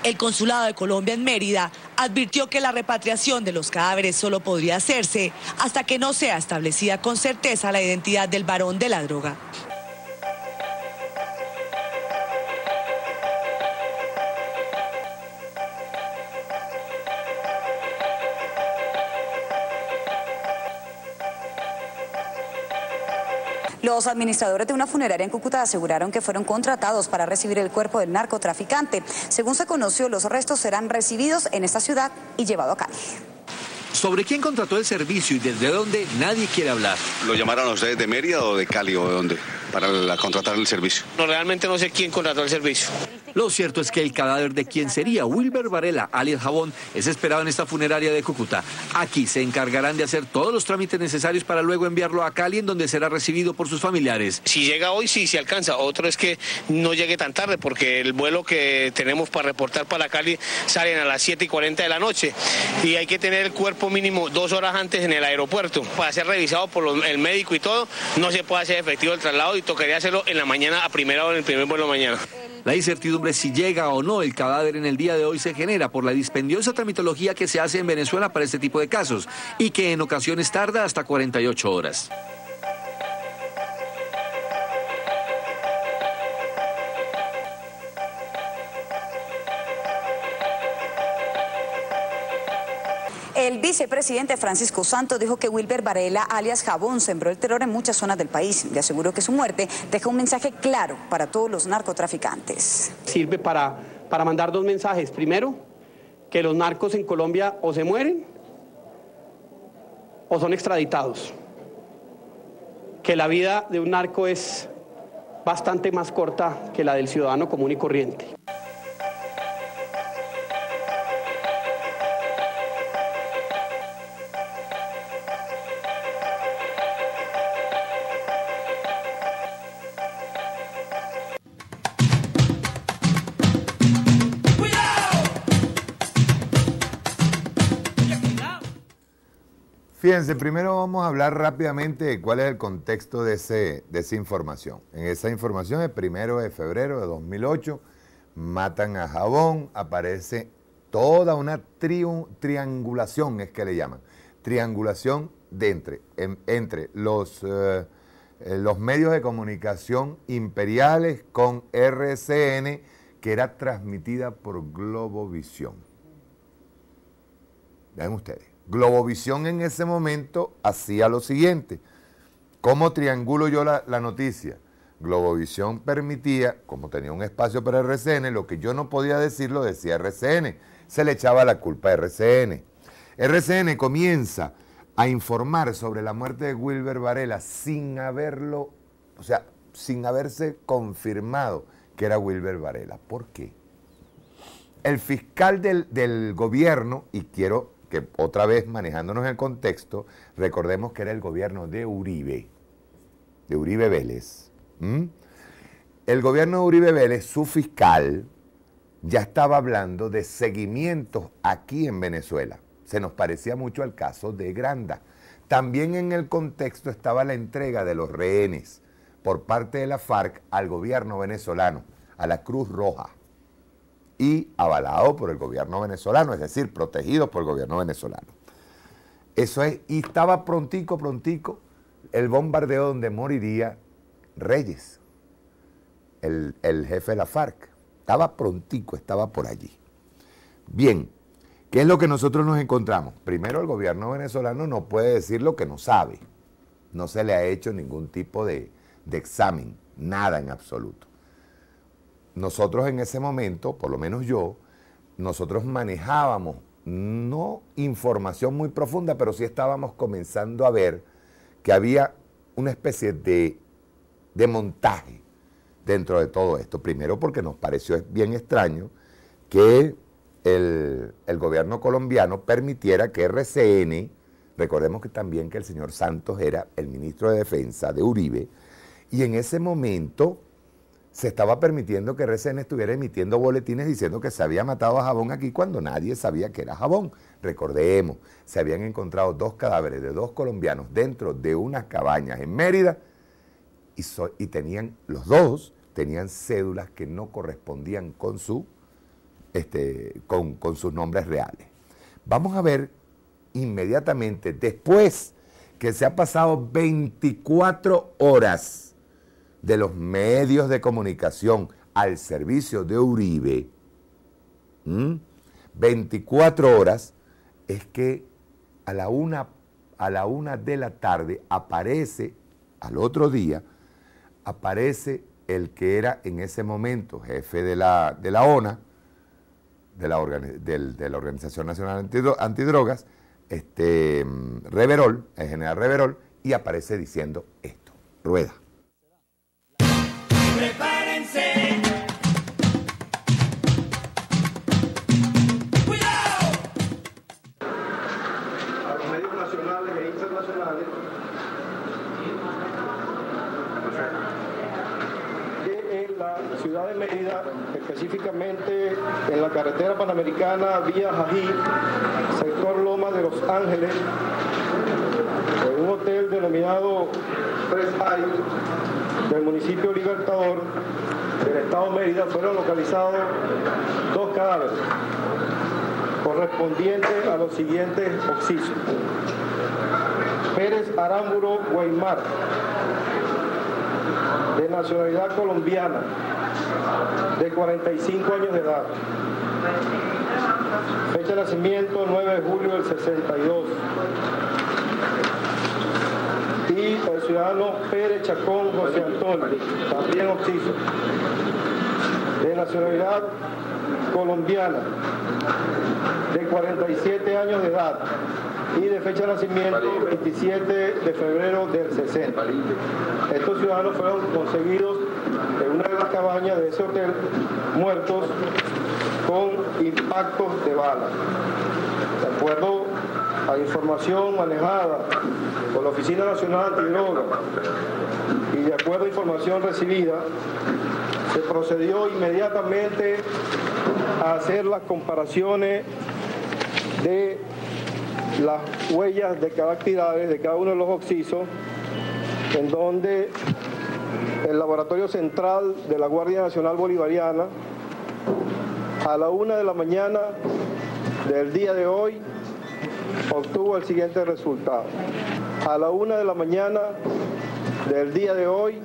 El Consulado de Colombia en Mérida advirtió que la repatriación de los cadáveres solo podría hacerse hasta que no sea establecida con certeza la identidad del varón de la droga. Los administradores de una funeraria en Cúcuta aseguraron que fueron contratados para recibir el cuerpo del narcotraficante. Según se conoció, los restos serán recibidos en esta ciudad y llevados a Cali. Sobre quién contrató el servicio y desde dónde, nadie quiere hablar. ¿Lo llamaron a ustedes de Mérida o de Cali o de dónde para contratar el servicio? No, realmente no sé quién contrató el servicio. Lo cierto es que el cadáver de quien sería Wilber Varela, alias Jabón, es esperado en esta funeraria de Cúcuta. Aquí se encargarán de hacer todos los trámites necesarios para luego enviarlo a Cali, en donde será recibido por sus familiares. Si llega hoy, sí, se alcanza. Otro es que no llegue tan tarde, porque el vuelo que tenemos para reportar para Cali salen a las 7:40 de la noche. Y hay que tener el cuerpo mínimo 2 horas antes en el aeropuerto. Para ser revisado por el médico y todo, no se puede hacer efectivo el traslado y tocaría hacerlo en la mañana, a primera hora, en el primer vuelo de mañana. La incertidumbre si llega o no el cadáver en el día de hoy se genera por la dispendiosa tramitología que se hace en Venezuela para este tipo de casos y que en ocasiones tarda hasta 48 horas. El vicepresidente Francisco Santos dijo que Wilber Varela, alias Jabón, sembró el terror en muchas zonas del país y aseguró que su muerte deja un mensaje claro para todos los narcotraficantes. Sirve para mandar 2 mensajes. Primero, que los narcos en Colombia o se mueren o son extraditados. Que la vida de un narco es bastante más corta que la del ciudadano común y corriente. Fíjense, primero vamos a hablar rápidamente de cuál es el contexto de esa información. En esa información, el 1 de febrero de 2008, matan a Jabón, aparece toda una triangulación, es que le llaman, triangulación de entre los medios de comunicación imperiales con RCN, que era transmitida por Globovisión. Vean ustedes. Globovisión en ese momento hacía lo siguiente. ¿Cómo triangulo yo la noticia? Globovisión permitía, como tenía un espacio para RCN, lo que yo no podía decir lo decía RCN. Se le echaba la culpa a RCN. RCN comienza a informar sobre la muerte de Wilber Varela sin haberse confirmado que era Wilber Varela. ¿Por qué? el fiscal del gobierno, y quiero que otra vez manejándonos el contexto, recordemos que era el gobierno de Uribe Vélez. El gobierno de Uribe Vélez, su fiscal, ya estaba hablando de seguimientos aquí en Venezuela. Se nos parecía mucho al caso de Granda. También en el contexto estaba la entrega de los rehenes por parte de la FARC al gobierno venezolano, a la Cruz Roja, y avalado por el gobierno venezolano, es decir, protegidos por el gobierno venezolano. Eso es, y estaba prontico el bombardeo donde moriría Reyes, el jefe de la FARC. Estaba prontico, estaba por allí. Bien, ¿qué es lo que nosotros nos encontramos? Primero, el gobierno venezolano no puede decir lo que no sabe. No se le ha hecho ningún tipo de examen, nada en absoluto. Nosotros en ese momento, por lo menos yo, nosotros manejábamos, no información muy profunda, pero sí estábamos comenzando a ver que había una especie de montaje dentro de todo esto. Primero porque nos pareció bien extraño que el gobierno colombiano permitiera que RCN, recordemos que también que el señor Santos era el ministro de Defensa de Uribe, y en ese momento se estaba permitiendo que RCN estuviera emitiendo boletines diciendo que se había matado a Jabón aquí cuando nadie sabía que era Jabón. Recordemos, se habían encontrado 2 cadáveres de 2 colombianos dentro de unas cabañas en Mérida y tenían, los 2 tenían cédulas que no correspondían con sus nombres reales. Vamos a ver inmediatamente, después que se ha pasado 24 horas de los medios de comunicación al servicio de Uribe, 24 horas, es que a la una de la tarde aparece, al otro día, aparece el que era en ese momento jefe de la ONA, de la Organización Nacional Antidrogas, Reverol, el general Reverol, y aparece diciendo esto. Rueda. Prepárense. ¡Cuidado! A los medios nacionales e internacionales que en la ciudad de Mérida, específicamente en la carretera panamericana vía Jají, sector Loma de Los Ángeles, en un hotel denominado Fresh Eye del municipio Libertador del estado de Mérida, fueron localizados 2 cadáveres correspondientes a los siguientes occisos: Pérez Aramburo Guaymar, de nacionalidad colombiana, de 45 años de edad, fecha de nacimiento 9 de julio del 62, y el ciudadano Pérez Chacón José Antonio, también occiso, de nacionalidad colombiana, de 47 años de edad y de fecha de nacimiento 27 de febrero del 60. Estos ciudadanos fueron conseguidos en una de las cabañas de ese hotel, muertos con impactos de bala. De acuerdo a información manejada por la Oficina Nacional Antidroga y de acuerdo a información recibida, se procedió inmediatamente a hacer las comparaciones de las huellas de dactilares de cada uno de los occisos, en donde el Laboratorio Central de la Guardia Nacional Bolivariana, a la 1 de la mañana del día de hoy, obtuvo el siguiente resultado. A la 1 de la mañana del día de hoy,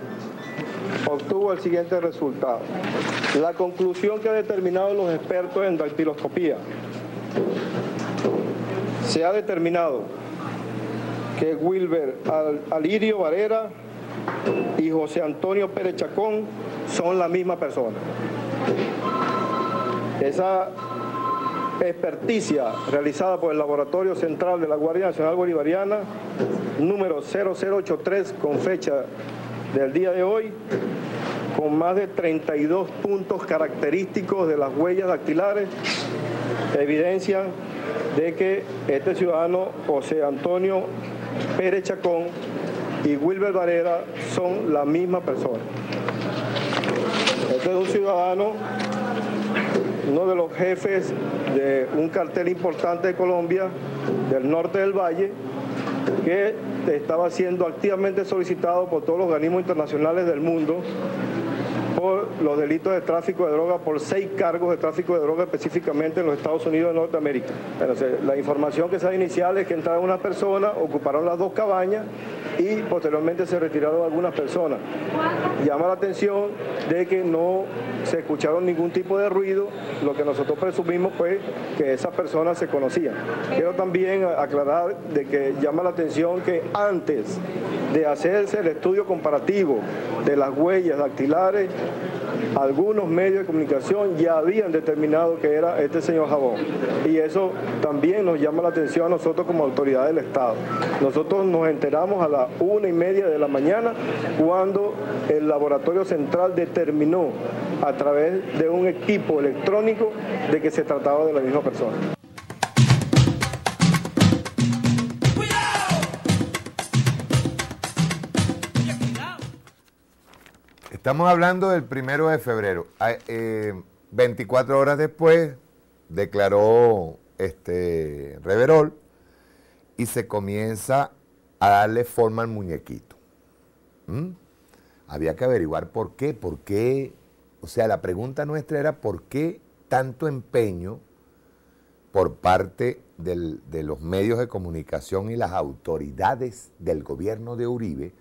obtuvo el siguiente resultado. La conclusión que han determinado los expertos en dactiloscopía: se ha determinado que Wilber Alirio Varela y José Antonio Pérez Chacón son la misma persona. Esa experticia realizada por el Laboratorio Central de la Guardia Nacional Bolivariana, número 0083, con fecha del día de hoy, con más de 32 puntos característicos de las huellas dactilares, evidencian de que este ciudadano José Antonio Pérez Chacón y Wilber Varela son la misma persona. Este es un ciudadano, uno de los jefes de un cartel importante de Colombia, del norte del Valle, que estaba siendo activamente solicitado por todos los organismos internacionales del mundo por los delitos de tráfico de droga, por 6 cargos de tráfico de droga específicamente en los Estados Unidos de Norteamérica. Entonces, la información que se da inicial es que entraron unas personas, ocuparon las 2 cabañas y posteriormente se retiraron algunas personas. Llama la atención de que no se escucharon ningún tipo de ruido, lo que nosotros presumimos fue que esas personas se conocían. Quiero también aclarar de que llama la atención que antes de hacerse el estudio comparativo de las huellas dactilares, algunos medios de comunicación ya habían determinado que era este señor Jabón. Y eso también nos llama la atención a nosotros como autoridad del Estado. Nosotros nos enteramos a las 1:30 de la mañana cuando el laboratorio central determinó a través de un equipo electrónico de que se trataba de la misma persona. Estamos hablando del 1 de febrero. 24 horas después declaró Reverol y se comienza a darle forma al muñequito. Había que averiguar por qué. ¿Por qué? O sea, la pregunta nuestra era ¿por qué tanto empeño por parte de los medios de comunicación y las autoridades del gobierno de Uribe?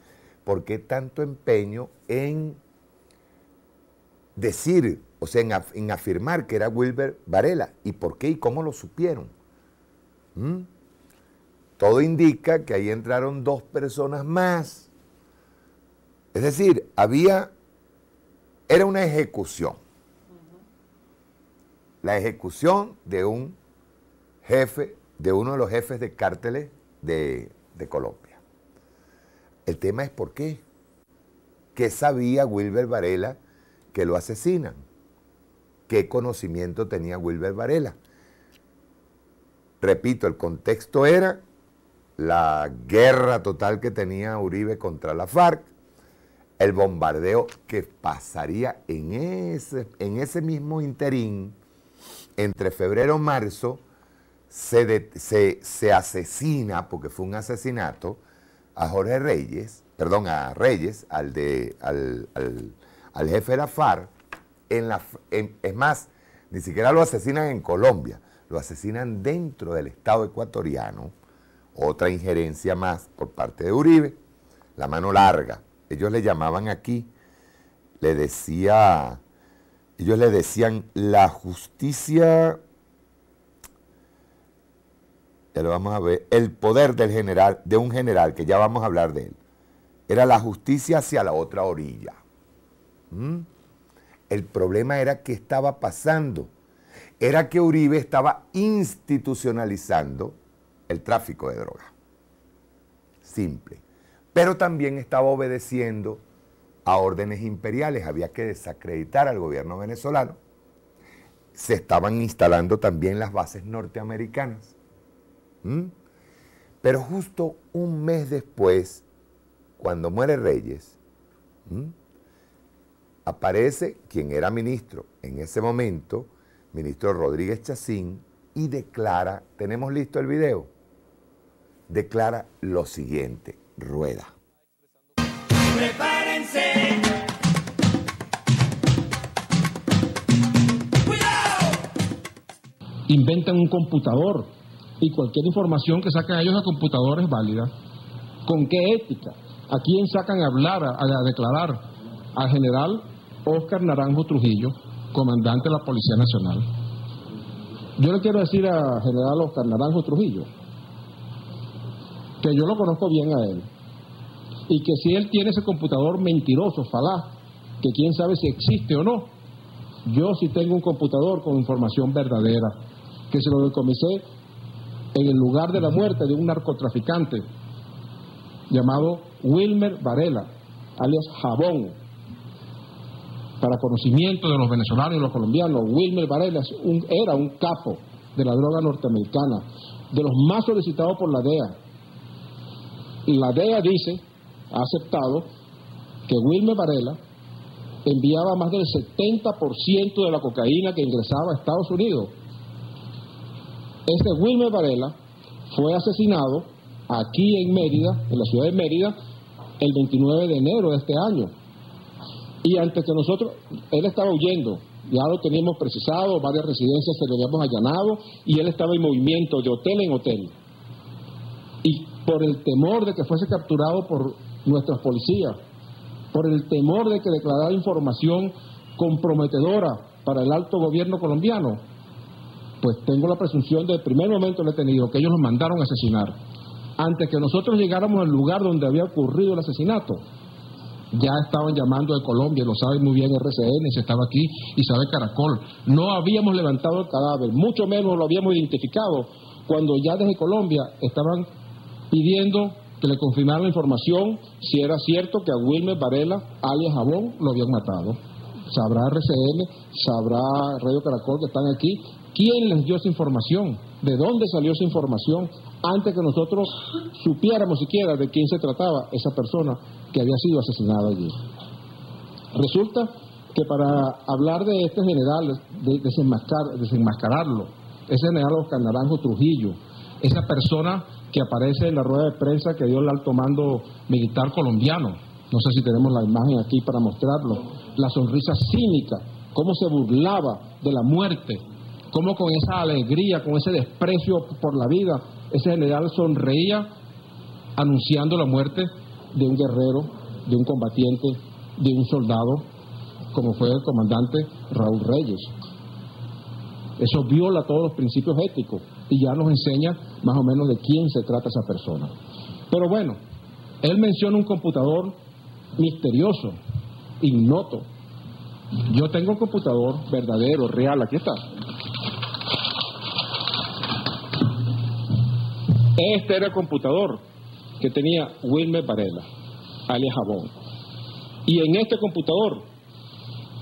¿Por qué tanto empeño en decir, o sea, en afirmar que era Wilber Varela? ¿Y por qué y cómo lo supieron? Todo indica que ahí entraron 2 personas más. Es decir, era una ejecución. La ejecución de un jefe, de uno de los jefes de cárteles de Colombia. El tema es por qué. ¿Qué sabía Wilber Varela que lo asesinan? ¿Qué conocimiento tenía Wilber Varela? Repito, el contexto era la guerra total que tenía Uribe contra la FARC, el bombardeo que pasaría en ese mismo interín, entre febrero y marzo, se asesina, porque fue un asesinato, a Reyes, al jefe de la FARC, es más, ni siquiera lo asesinan en Colombia, lo asesinan dentro del Estado ecuatoriano, otra injerencia más por parte de Uribe, la mano larga. Ellos le llamaban aquí, ellos le decían la justicia, ya lo vamos a ver, el poder del general, de un general, que ya vamos a hablar de él, era la justicia hacia la otra orilla. El problema era que estaba pasando, era que Uribe estaba institucionalizando el tráfico de droga. Simple. Pero también estaba obedeciendo a órdenes imperiales, había que desacreditar al gobierno venezolano. Se estaban instalando también las bases norteamericanas. Pero justo un mes después, cuando muere Reyes, aparece quien era ministro en ese momento, ministro Rodríguez Chacín, y declara, ¿tenemos listo el video? Declara lo siguiente, rueda. Prepárense. ¡Cuidado! Inventan un computador y cualquier información que saquen ellos al computador es válida. ¿Con qué ética? ¿A quién sacan a hablar, a declarar? Al general Óscar Naranjo Trujillo, comandante de la Policía Nacional. Yo le quiero decir al general Óscar Naranjo Trujillo que yo lo conozco bien a él y que si él tiene ese computador mentiroso, falaz, que quién sabe si existe o no, yo sí tengo un computador con información verdadera, que se lo decomisé en el lugar de la muerte de un narcotraficante llamado Wilmer Varela, alias Jabón. para conocimiento de los venezolanos y los colombianos, Wilmer Varela era un capo de la droga norteamericana, de los más solicitados por la DEA. La DEA dice, ha aceptado, que Wilmer Varela enviaba más del 70% de la cocaína que ingresaba a Estados Unidos. Este Wilmer Varela fue asesinado aquí en Mérida, en la ciudad de Mérida, el 29 de enero de este año. Y antes que nosotros, él estaba huyendo, ya lo teníamos precisado, varias residencias se le habíamos allanado y él estaba en movimiento de hotel en hotel. Y por el temor de que fuese capturado por nuestras policías, por el temor de que declarara información comprometedora para el alto gobierno colombiano, pues tengo la presunción del primer momento lo he tenido, que ellos los mandaron a asesinar. Antes que nosotros llegáramos al lugar donde había ocurrido el asesinato, ya estaban llamando de Colombia, lo sabe muy bien RCN, se estaba aquí y sabe Caracol. No habíamos levantado el cadáver, mucho menos lo habíamos identificado, cuando ya desde Colombia estaban pidiendo que le confirmaran la información si era cierto que a Wilmer Varela, alias Jabón, lo habían matado. Sabrá RCN, sabrá Radio Caracol que están aquí, quién les dio esa información, de dónde salió esa información, antes que nosotros supiéramos siquiera de quién se trataba esa persona que había sido asesinada allí. Resulta que para hablar de este general, de desenmascararlo, ese general Oscar Naranjo Trujillo, esa persona que aparece en la rueda de prensa que dio el alto mando militar colombiano, no sé si tenemos la imagen aquí para mostrarlo, la sonrisa cínica, cómo se burlaba de la muerte, cómo con esa alegría, con ese desprecio por la vida, ese general sonreía anunciando la muerte de un guerrero, de un combatiente, de un soldado, como fue el comandante Raúl Reyes. Eso viola todos los principios éticos y ya nos enseña más o menos de quién se trata esa persona. Pero bueno, él menciona un computador misterioso, ignoto. Yo tengo un computador verdadero, real, aquí está. Este era el computador que tenía Wilmer Varela, alias Jabón. Y en este computador,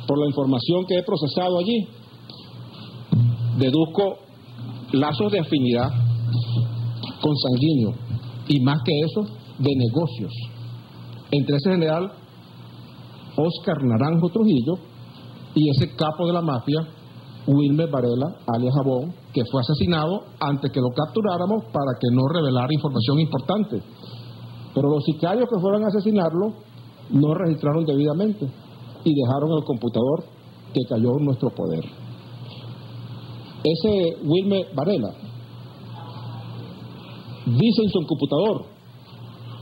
por la información que he procesado allí, deduzco lazos de afinidad consanguíneo y más que eso, de negocios entre ese general Oscar Naranjo Trujillo y ese capo de la mafia Wilmer Varela, alias Jabón, que fue asesinado antes que lo capturáramos para que no revelara información importante. Pero los sicarios que fueron a asesinarlo no registraron debidamente y dejaron el computador que cayó en nuestro poder. Ese Wilmer Varela dice en su computador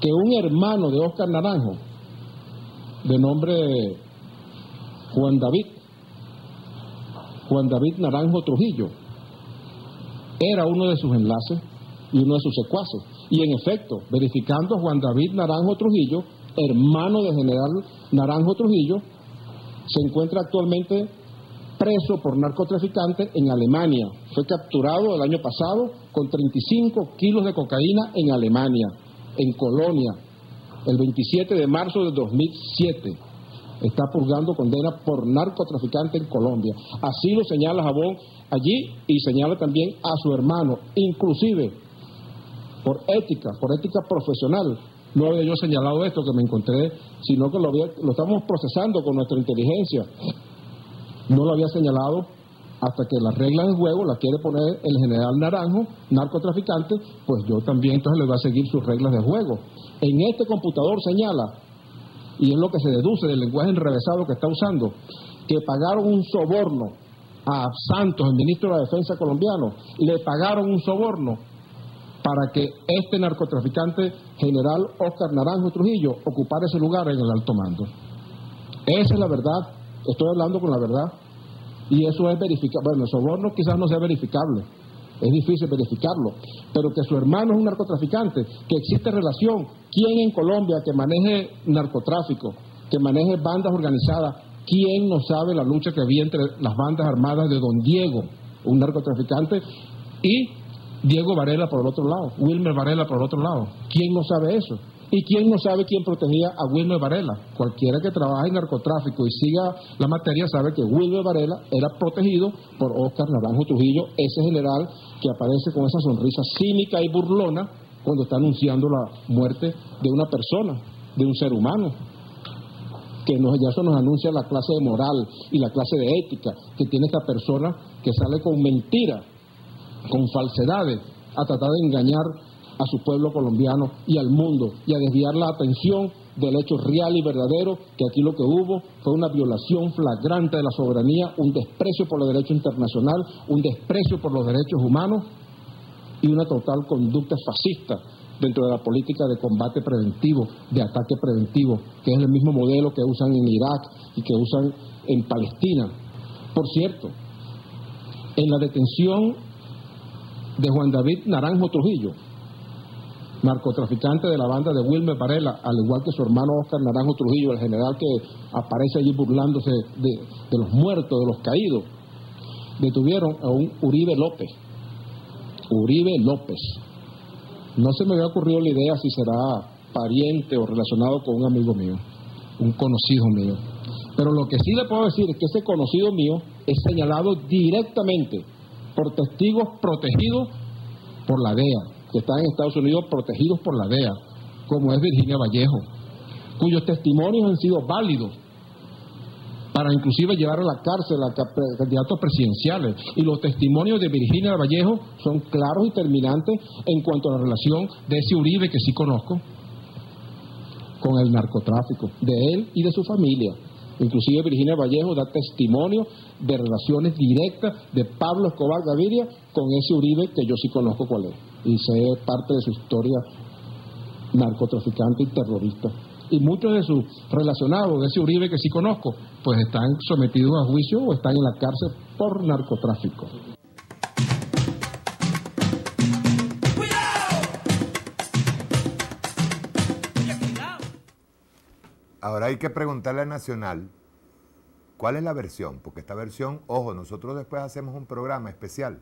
que un hermano de Oscar Naranjo, de nombre Juan David Naranjo Trujillo, era uno de sus enlaces y uno de sus secuaces. Y en efecto, verificando a Juan David Naranjo Trujillo, hermano del general Naranjo Trujillo, se encuentra actualmente preso por narcotraficante en Alemania. Fue capturado el año pasado con 35 kilos de cocaína en Alemania, en Colonia, el 27 de marzo de 2007. Está purgando condena por narcotraficante en Colombia. Así lo señala Jabón allí y señala también a su hermano, inclusive por ética profesional. No había yo señalado esto que me encontré, sino que lo estamos procesando con nuestra inteligencia. No lo había señalado hasta que las reglas del juego las quiere poner el general Naranjo, narcotraficante, pues yo también entonces le voy a seguir sus reglas de juego. En este computador señala, y es lo que se deduce del lenguaje enrevesado que está usando, que pagaron un soborno a Santos, el ministro de la Defensa colombiano, le pagaron un soborno para que este narcotraficante general Oscar Naranjo Trujillo ocupara ese lugar en el alto mando. Esa es la verdad, estoy hablando con la verdad, y eso es verificable. Bueno, el soborno quizás no sea verificable, es difícil verificarlo, pero que su hermano es un narcotraficante, que existe relación. ¿Quién en Colombia que maneje narcotráfico, que maneje bandas organizadas, quién no sabe la lucha que había entre las bandas armadas de Don Diego, un narcotraficante, y Diego Varela por el otro lado, Wilmer Varela por el otro lado? ¿Quién no sabe eso? ¿Y quién no sabe quién protegía a Wilmer Varela? Cualquiera que trabaje en narcotráfico y siga la materia sabe que Wilmer Varela era protegido por Óscar Naranjo Trujillo, ese general que aparece con esa sonrisa cínica y burlona cuando está anunciando la muerte de una persona, de un ser humano. Ya eso nos anuncia la clase de moral y la clase de ética que tiene esta persona que sale con mentiras, con falsedades, a tratar de engañar a su pueblo colombiano y al mundo, y a desviar la atención del hecho real y verdadero, que aquí lo que hubo fue una violación flagrante de la soberanía, un desprecio por el derecho internacional, un desprecio por los derechos humanos y una total conducta fascista dentro de la política de combate preventivo, de ataque preventivo, que es el mismo modelo que usan en Irak y que usan en Palestina. Por cierto, en la detención de Juan David Naranjo Trujillo, narcotraficante de la banda de Wilmer Varela, al igual que su hermano Óscar Naranjo Trujillo, el general que aparece allí burlándose de los muertos, de los caídos, detuvieron a un Uribe López. Uribe López. No se me había ocurrido la idea si será pariente o relacionado con un amigo mío, un conocido mío. Pero lo que sí le puedo decir es que ese conocido mío es señalado directamente por testigos protegidos por la DEA, que están en Estados Unidos protegidos por la DEA, como es Virginia Vallejo, cuyos testimonios han sido válidos para inclusive llevar a la cárcel a candidatos presidenciales. Y los testimonios de Virginia Vallejo son claros y terminantes en cuanto a la relación de ese Uribe, que sí conozco, con el narcotráfico, de él y de su familia. Inclusive Virginia Vallejo da testimonio de relaciones directas de Pablo Escobar Gaviria con ese Uribe, que yo sí conozco cuál es, y sé parte de su historia narcotraficante y terrorista. Y muchos de sus relacionados de ese Uribe que sí conozco, pues están sometidos a juicio o están en la cárcel por narcotráfico. Ahora hay que preguntarle a Nacional cuál es la versión, porque esta versión, ojo, nosotros después hacemos un programa especial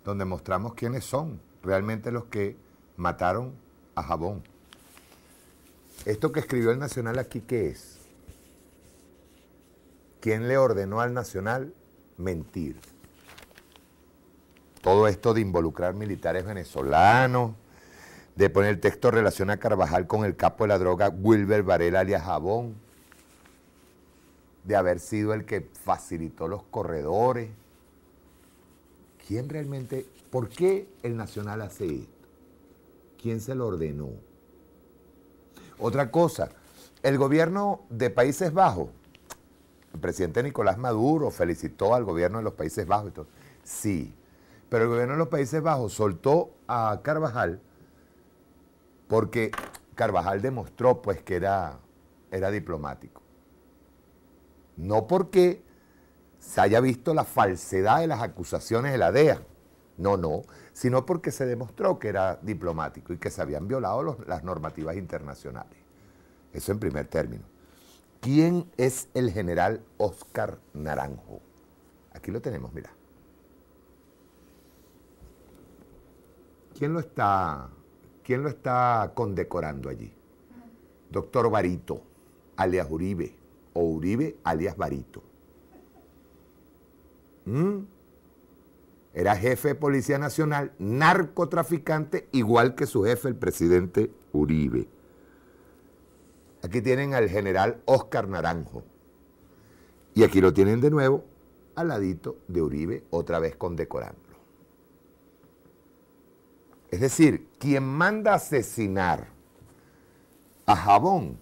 donde mostramos quiénes son realmente los que mataron a Jabón. Esto que escribió el Nacional aquí, ¿qué es? ¿Quién le ordenó al Nacional mentir? Todo esto de involucrar militares venezolanos, de poner el texto relaciona a Carvajal con el capo de la droga Wilber Varela alias Jabón, de haber sido el que facilitó los corredores. ¿Quién realmente, por qué el Nacional hace esto? ¿Quién se lo ordenó? Otra cosa, el gobierno de Países Bajos, el presidente Nicolás Maduro felicitó al gobierno de los Países Bajos y todo. Sí, pero el gobierno de los Países Bajos soltó a Carvajal porque Carvajal demostró pues que era diplomático. No porque se haya visto la falsedad de las acusaciones de la DEA, no, sino porque se demostró que era diplomático y que se habían violado las normativas internacionales. Eso en primer término. ¿Quién es el general Óscar Naranjo? Aquí lo tenemos, mira. ¿Quién lo está condecorando allí? Doctor Barito, alias Uribe, o Uribe, alias Barito. Era jefe de Policía Nacional, narcotraficante, igual que su jefe, el presidente Uribe. Aquí tienen al general Óscar Naranjo. Y aquí lo tienen de nuevo, al ladito de Uribe, otra vez condecorándolo. Es decir, quien manda asesinar a Jabón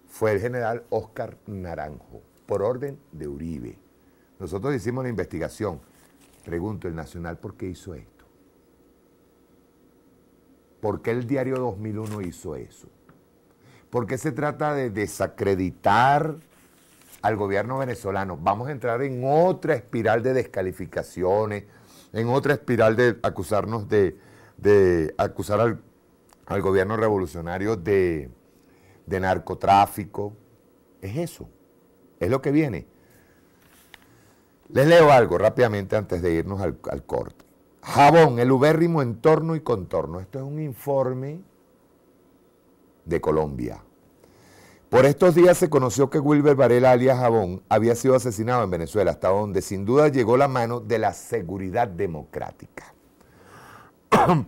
fue el general Óscar Naranjo, por orden de Uribe. Nosotros hicimos la investigación. Pregunto, ¿el Nacional por qué hizo esto? ¿Por qué el diario 2001 hizo eso? ¿Por qué se trata de desacreditar al gobierno venezolano? Vamos a entrar en otra espiral de descalificaciones, en otra espiral de acusarnos de acusar al gobierno revolucionario de narcotráfico. Es eso, es lo que viene. Les leo algo rápidamente antes de irnos al corte. Jabón, el ubérrimo entorno y contorno. Esto es un informe de Colombia. Por estos días se conoció que Wilber Varela, alias Jabón, había sido asesinado en Venezuela, hasta donde sin duda llegó la mano de la seguridad democrática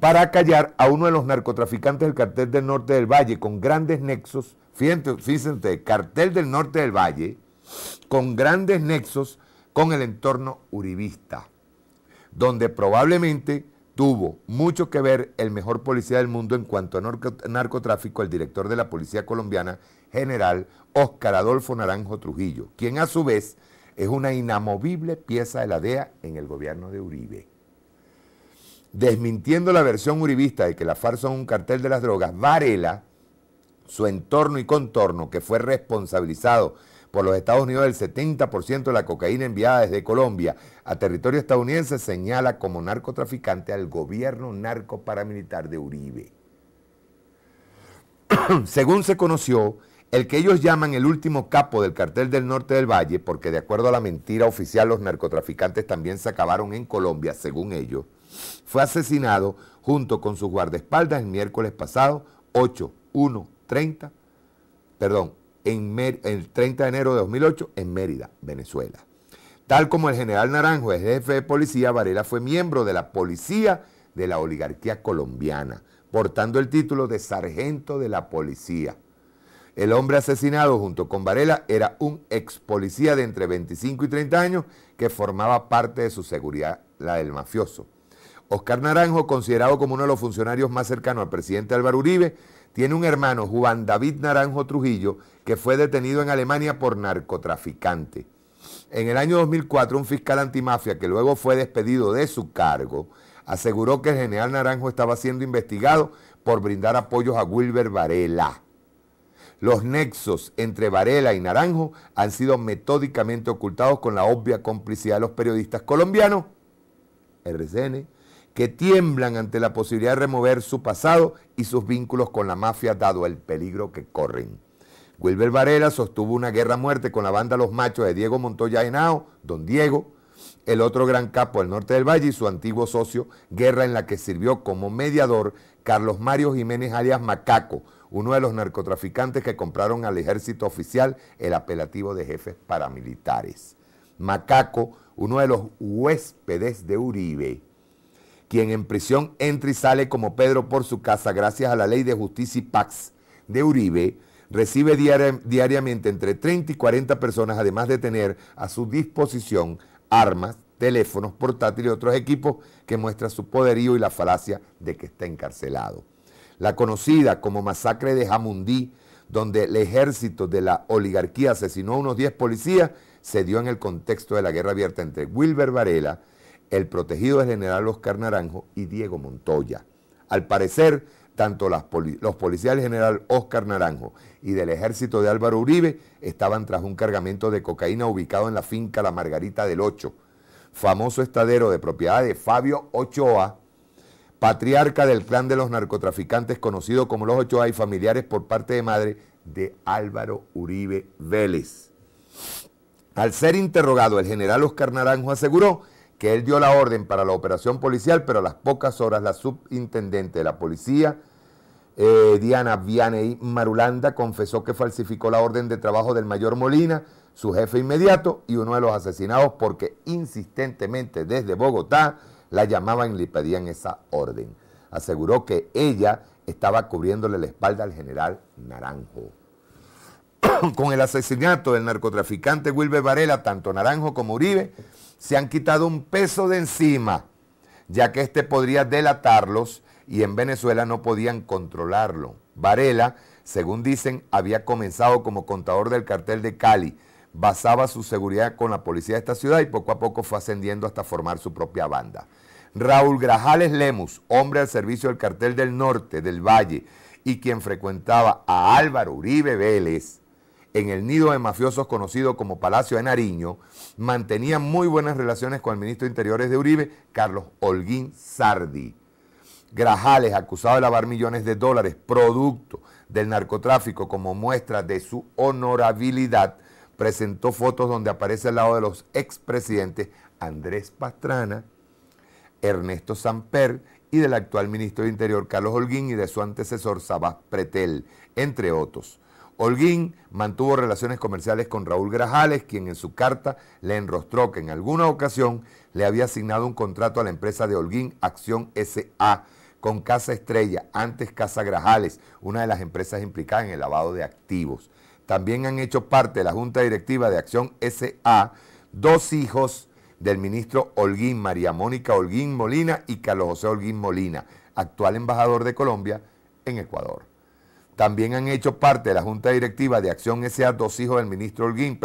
para acallar a uno de los narcotraficantes del Cartel del Norte del Valle con grandes nexos. Fíjense ustedes, Cartel del Norte del Valle con grandes nexos con el entorno uribista, donde probablemente tuvo mucho que ver el mejor policía del mundo en cuanto a narcotráfico, el director de la policía colombiana, general Óscar Adolfo Naranjo Trujillo, quien a su vez es una inamovible pieza de la DEA en el gobierno de Uribe. Desmintiendo la versión uribista de que la FARC son un cartel de las drogas, Varela, su entorno y contorno, que fue responsabilizado por los Estados Unidos del 70% de la cocaína enviada desde Colombia a territorio estadounidense, señala como narcotraficante al gobierno narcoparamilitar de Uribe. Según se conoció, el que ellos llaman el último capo del Cartel del Norte del Valle, porque de acuerdo a la mentira oficial los narcotraficantes también se acabaron en Colombia, según ellos, fue asesinado junto con sus guardaespaldas el miércoles pasado, el 30 de enero de 2008 en Mérida, Venezuela. Tal como el general Naranjo es jefe de policía, Varela fue miembro de la policía de la oligarquía colombiana, portando el título de sargento de la policía. El hombre asesinado junto con Varela era un ex policía de entre 25 y 30 años que formaba parte de su seguridad, la del mafioso. Óscar Naranjo, considerado como uno de los funcionarios más cercanos al presidente Álvaro Uribe, tiene un hermano, Juan David Naranjo Trujillo, que fue detenido en Alemania por narcotraficante. En el año 2004, un fiscal antimafia, que luego fue despedido de su cargo, aseguró que el general Naranjo estaba siendo investigado por brindar apoyos a Wilber Varela. Los nexos entre Varela y Naranjo han sido metódicamente ocultados con la obvia complicidad de los periodistas colombianos, RCN, que tiemblan ante la posibilidad de remover su pasado y sus vínculos con la mafia, dado el peligro que corren. Wilber Varela sostuvo una guerra a muerte con la banda Los Machos de Diego Montoya Henao, Don Diego, el otro gran capo del Norte del Valle, y su antiguo socio, guerra en la que sirvió como mediador Carlos Mario Jiménez alias Macaco, uno de los narcotraficantes que compraron al ejército oficial el apelativo de jefes paramilitares. Macaco, uno de los huéspedes de Uribe, quien en prisión entra y sale como Pedro por su casa gracias a la ley de justicia y pax de Uribe, recibe diariamente entre 30 y 40 personas, además de tener a su disposición armas, teléfonos portátiles y otros equipos que muestran su poderío y la falacia de que está encarcelado. La conocida como masacre de Jamundí, donde el ejército de la oligarquía asesinó a unos 10 policías, se dio en el contexto de la guerra abierta entre Wilber Varela, el protegido del general Óscar Naranjo, y Diego Montoya. Al parecer, tanto los policías del general Óscar Naranjo y del ejército de Álvaro Uribe estaban tras un cargamento de cocaína ubicado en la finca La Margarita del Ocho, famoso estadero de propiedad de Fabio Ochoa, patriarca del clan de los narcotraficantes conocido como los Ochoa y familiares por parte de madre de Álvaro Uribe Vélez. Al ser interrogado, el general Óscar Naranjo aseguró que él dio la orden para la operación policial, pero a las pocas horas la subintendente de la policía, Diana Vianey Marulanda, confesó que falsificó la orden de trabajo del mayor Molina, su jefe inmediato y uno de los asesinados, porque insistentemente desde Bogotá la llamaban y le pedían esa orden. Aseguró que ella estaba cubriéndole la espalda al general Naranjo. Con el asesinato del narcotraficante Wilber Varela, tanto Naranjo como Uribe se han quitado un peso de encima, ya que este podría delatarlos y en Venezuela no podían controlarlo. Varela, según dicen, había comenzado como contador del cartel de Cali, basaba su seguridad con la policía de esta ciudad y poco a poco fue ascendiendo hasta formar su propia banda. Raúl Grajales Lemus, hombre al servicio del cartel del Norte, del Valle, y quien frecuentaba a Álvaro Uribe Vélez en el nido de mafiosos conocido como Palacio de Nariño, mantenía muy buenas relaciones con el ministro de Interiores de Uribe, Carlos Holguín Sardi. Grajales, acusado de lavar millones de dólares producto del narcotráfico como muestra de su honorabilidad, presentó fotos donde aparece al lado de los expresidentes Andrés Pastrana, Ernesto Samper y del actual ministro de Interior, Carlos Holguín, y de su antecesor, Sabás Pretel, entre otros. Holguín mantuvo relaciones comerciales con Raúl Grajales, quien en su carta le enrostró que en alguna ocasión le había asignado un contrato a la empresa de Holguín Acción S.A., con Casa Estrella, antes Casa Grajales, una de las empresas implicadas en el lavado de activos. También han hecho parte de la Junta Directiva de Acción S.A. dos hijos del ministro Holguín, María Mónica Holguín Molina y Carlos José Holguín Molina, actual embajador de Colombia en Ecuador. También han hecho parte de la Junta Directiva de Acción S.A. dos hijos del ministro Holguín.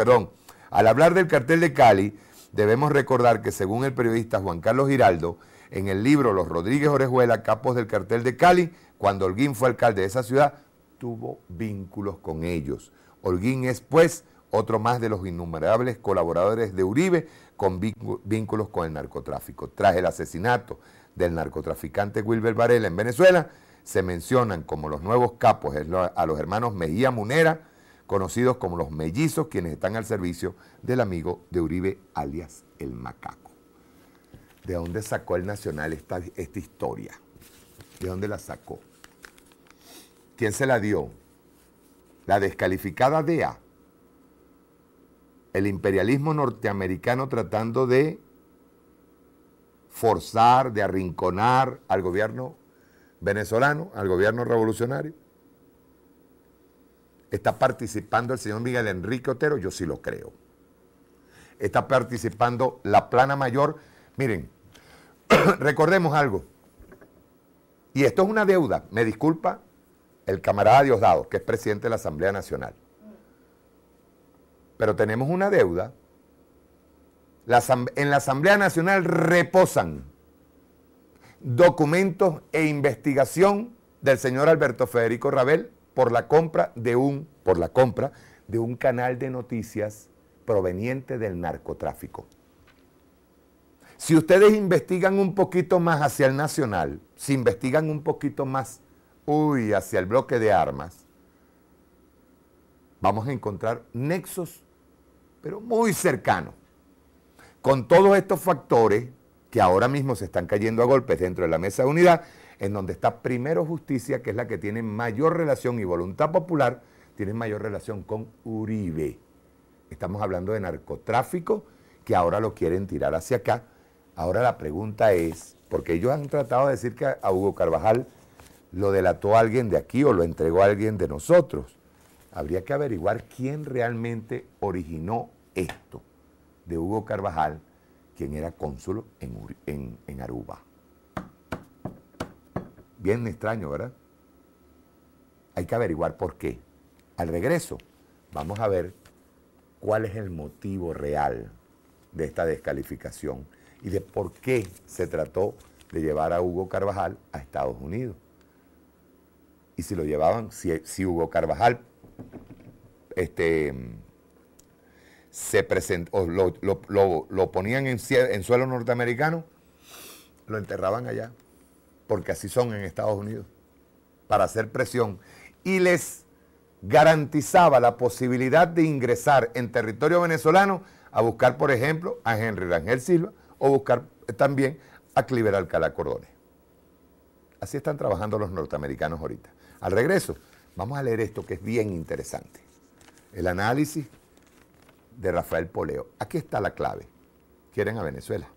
Al hablar del cartel de Cali, debemos recordar que según el periodista Juan Carlos Giraldo, en el libro Los Rodríguez Orejuela, capos del cartel de Cali, cuando Holguín fue alcalde de esa ciudad, tuvo vínculos con ellos. Holguín es, pues, otro más de los innumerables colaboradores de Uribe con vínculos con el narcotráfico. Tras el asesinato del narcotraficante Wilber Varela en Venezuela, se mencionan como los nuevos capos a los hermanos Mejía Munera, conocidos como los mellizos, quienes están al servicio del amigo de Uribe, alias el Macaco. ¿De dónde sacó el Nacional esta historia? ¿De dónde la sacó? ¿Quién se la dio? La descalificada DEA. El imperialismo norteamericano tratando de forzar, de arrinconar al gobierno venezolano, al gobierno revolucionario. ¿Está participando el señor Miguel Enrique Otero? Yo sí lo creo. Está participando la plana mayor. Miren, recordemos algo, y esto es una deuda, me disculpa el camarada Diosdado, que es presidente de la Asamblea Nacional, pero tenemos una deuda. En la Asamblea Nacional reposan documentos e investigación del señor Alberto Federico Rabel por la compra de un canal de noticias proveniente del narcotráfico. Si ustedes investigan un poquito más hacia el Nacional, si investigan un poquito más, hacia el bloque de armas, vamos a encontrar nexos, pero muy cercanos, con todos estos factores que ahora mismo se están cayendo a golpes dentro de la Mesa de Unidad, en donde está primero Justicia, que es la que tiene mayor relación, y Voluntad Popular tiene mayor relación con Uribe. Estamos hablando de narcotráfico, que ahora lo quieren tirar hacia acá. Ahora la pregunta es, porque ellos han tratado de decir que a Hugo Carvajal lo delató alguien de aquí o lo entregó a alguien de nosotros. Habría que averiguar quién realmente originó esto de Hugo Carvajal, quien era cónsul en Aruba. Bien extraño, ¿verdad? Hay que averiguar por qué. Al regreso, vamos a ver cuál es el motivo real de esta descalificación y de por qué se trató de llevar a Hugo Carvajal a Estados Unidos. Y si lo llevaban, si Hugo Carvajal se presentó, o lo ponían en suelo norteamericano, lo enterraban allá, porque así son en Estados Unidos, para hacer presión, y les garantizaba la posibilidad de ingresar en territorio venezolano a buscar, por ejemplo, a Henry Rangel Silva, o buscar también a Cliver Alcalá Cordones. Así están trabajando los norteamericanos ahorita. Al regreso, vamos a leer esto que es bien interesante. El análisis de Rafael Poleo. Aquí está la clave. Quieren a Venezuela.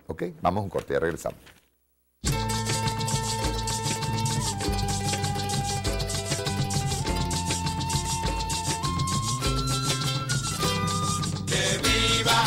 ¿Ok? Vamos a un corte y regresamos. ¡Que viva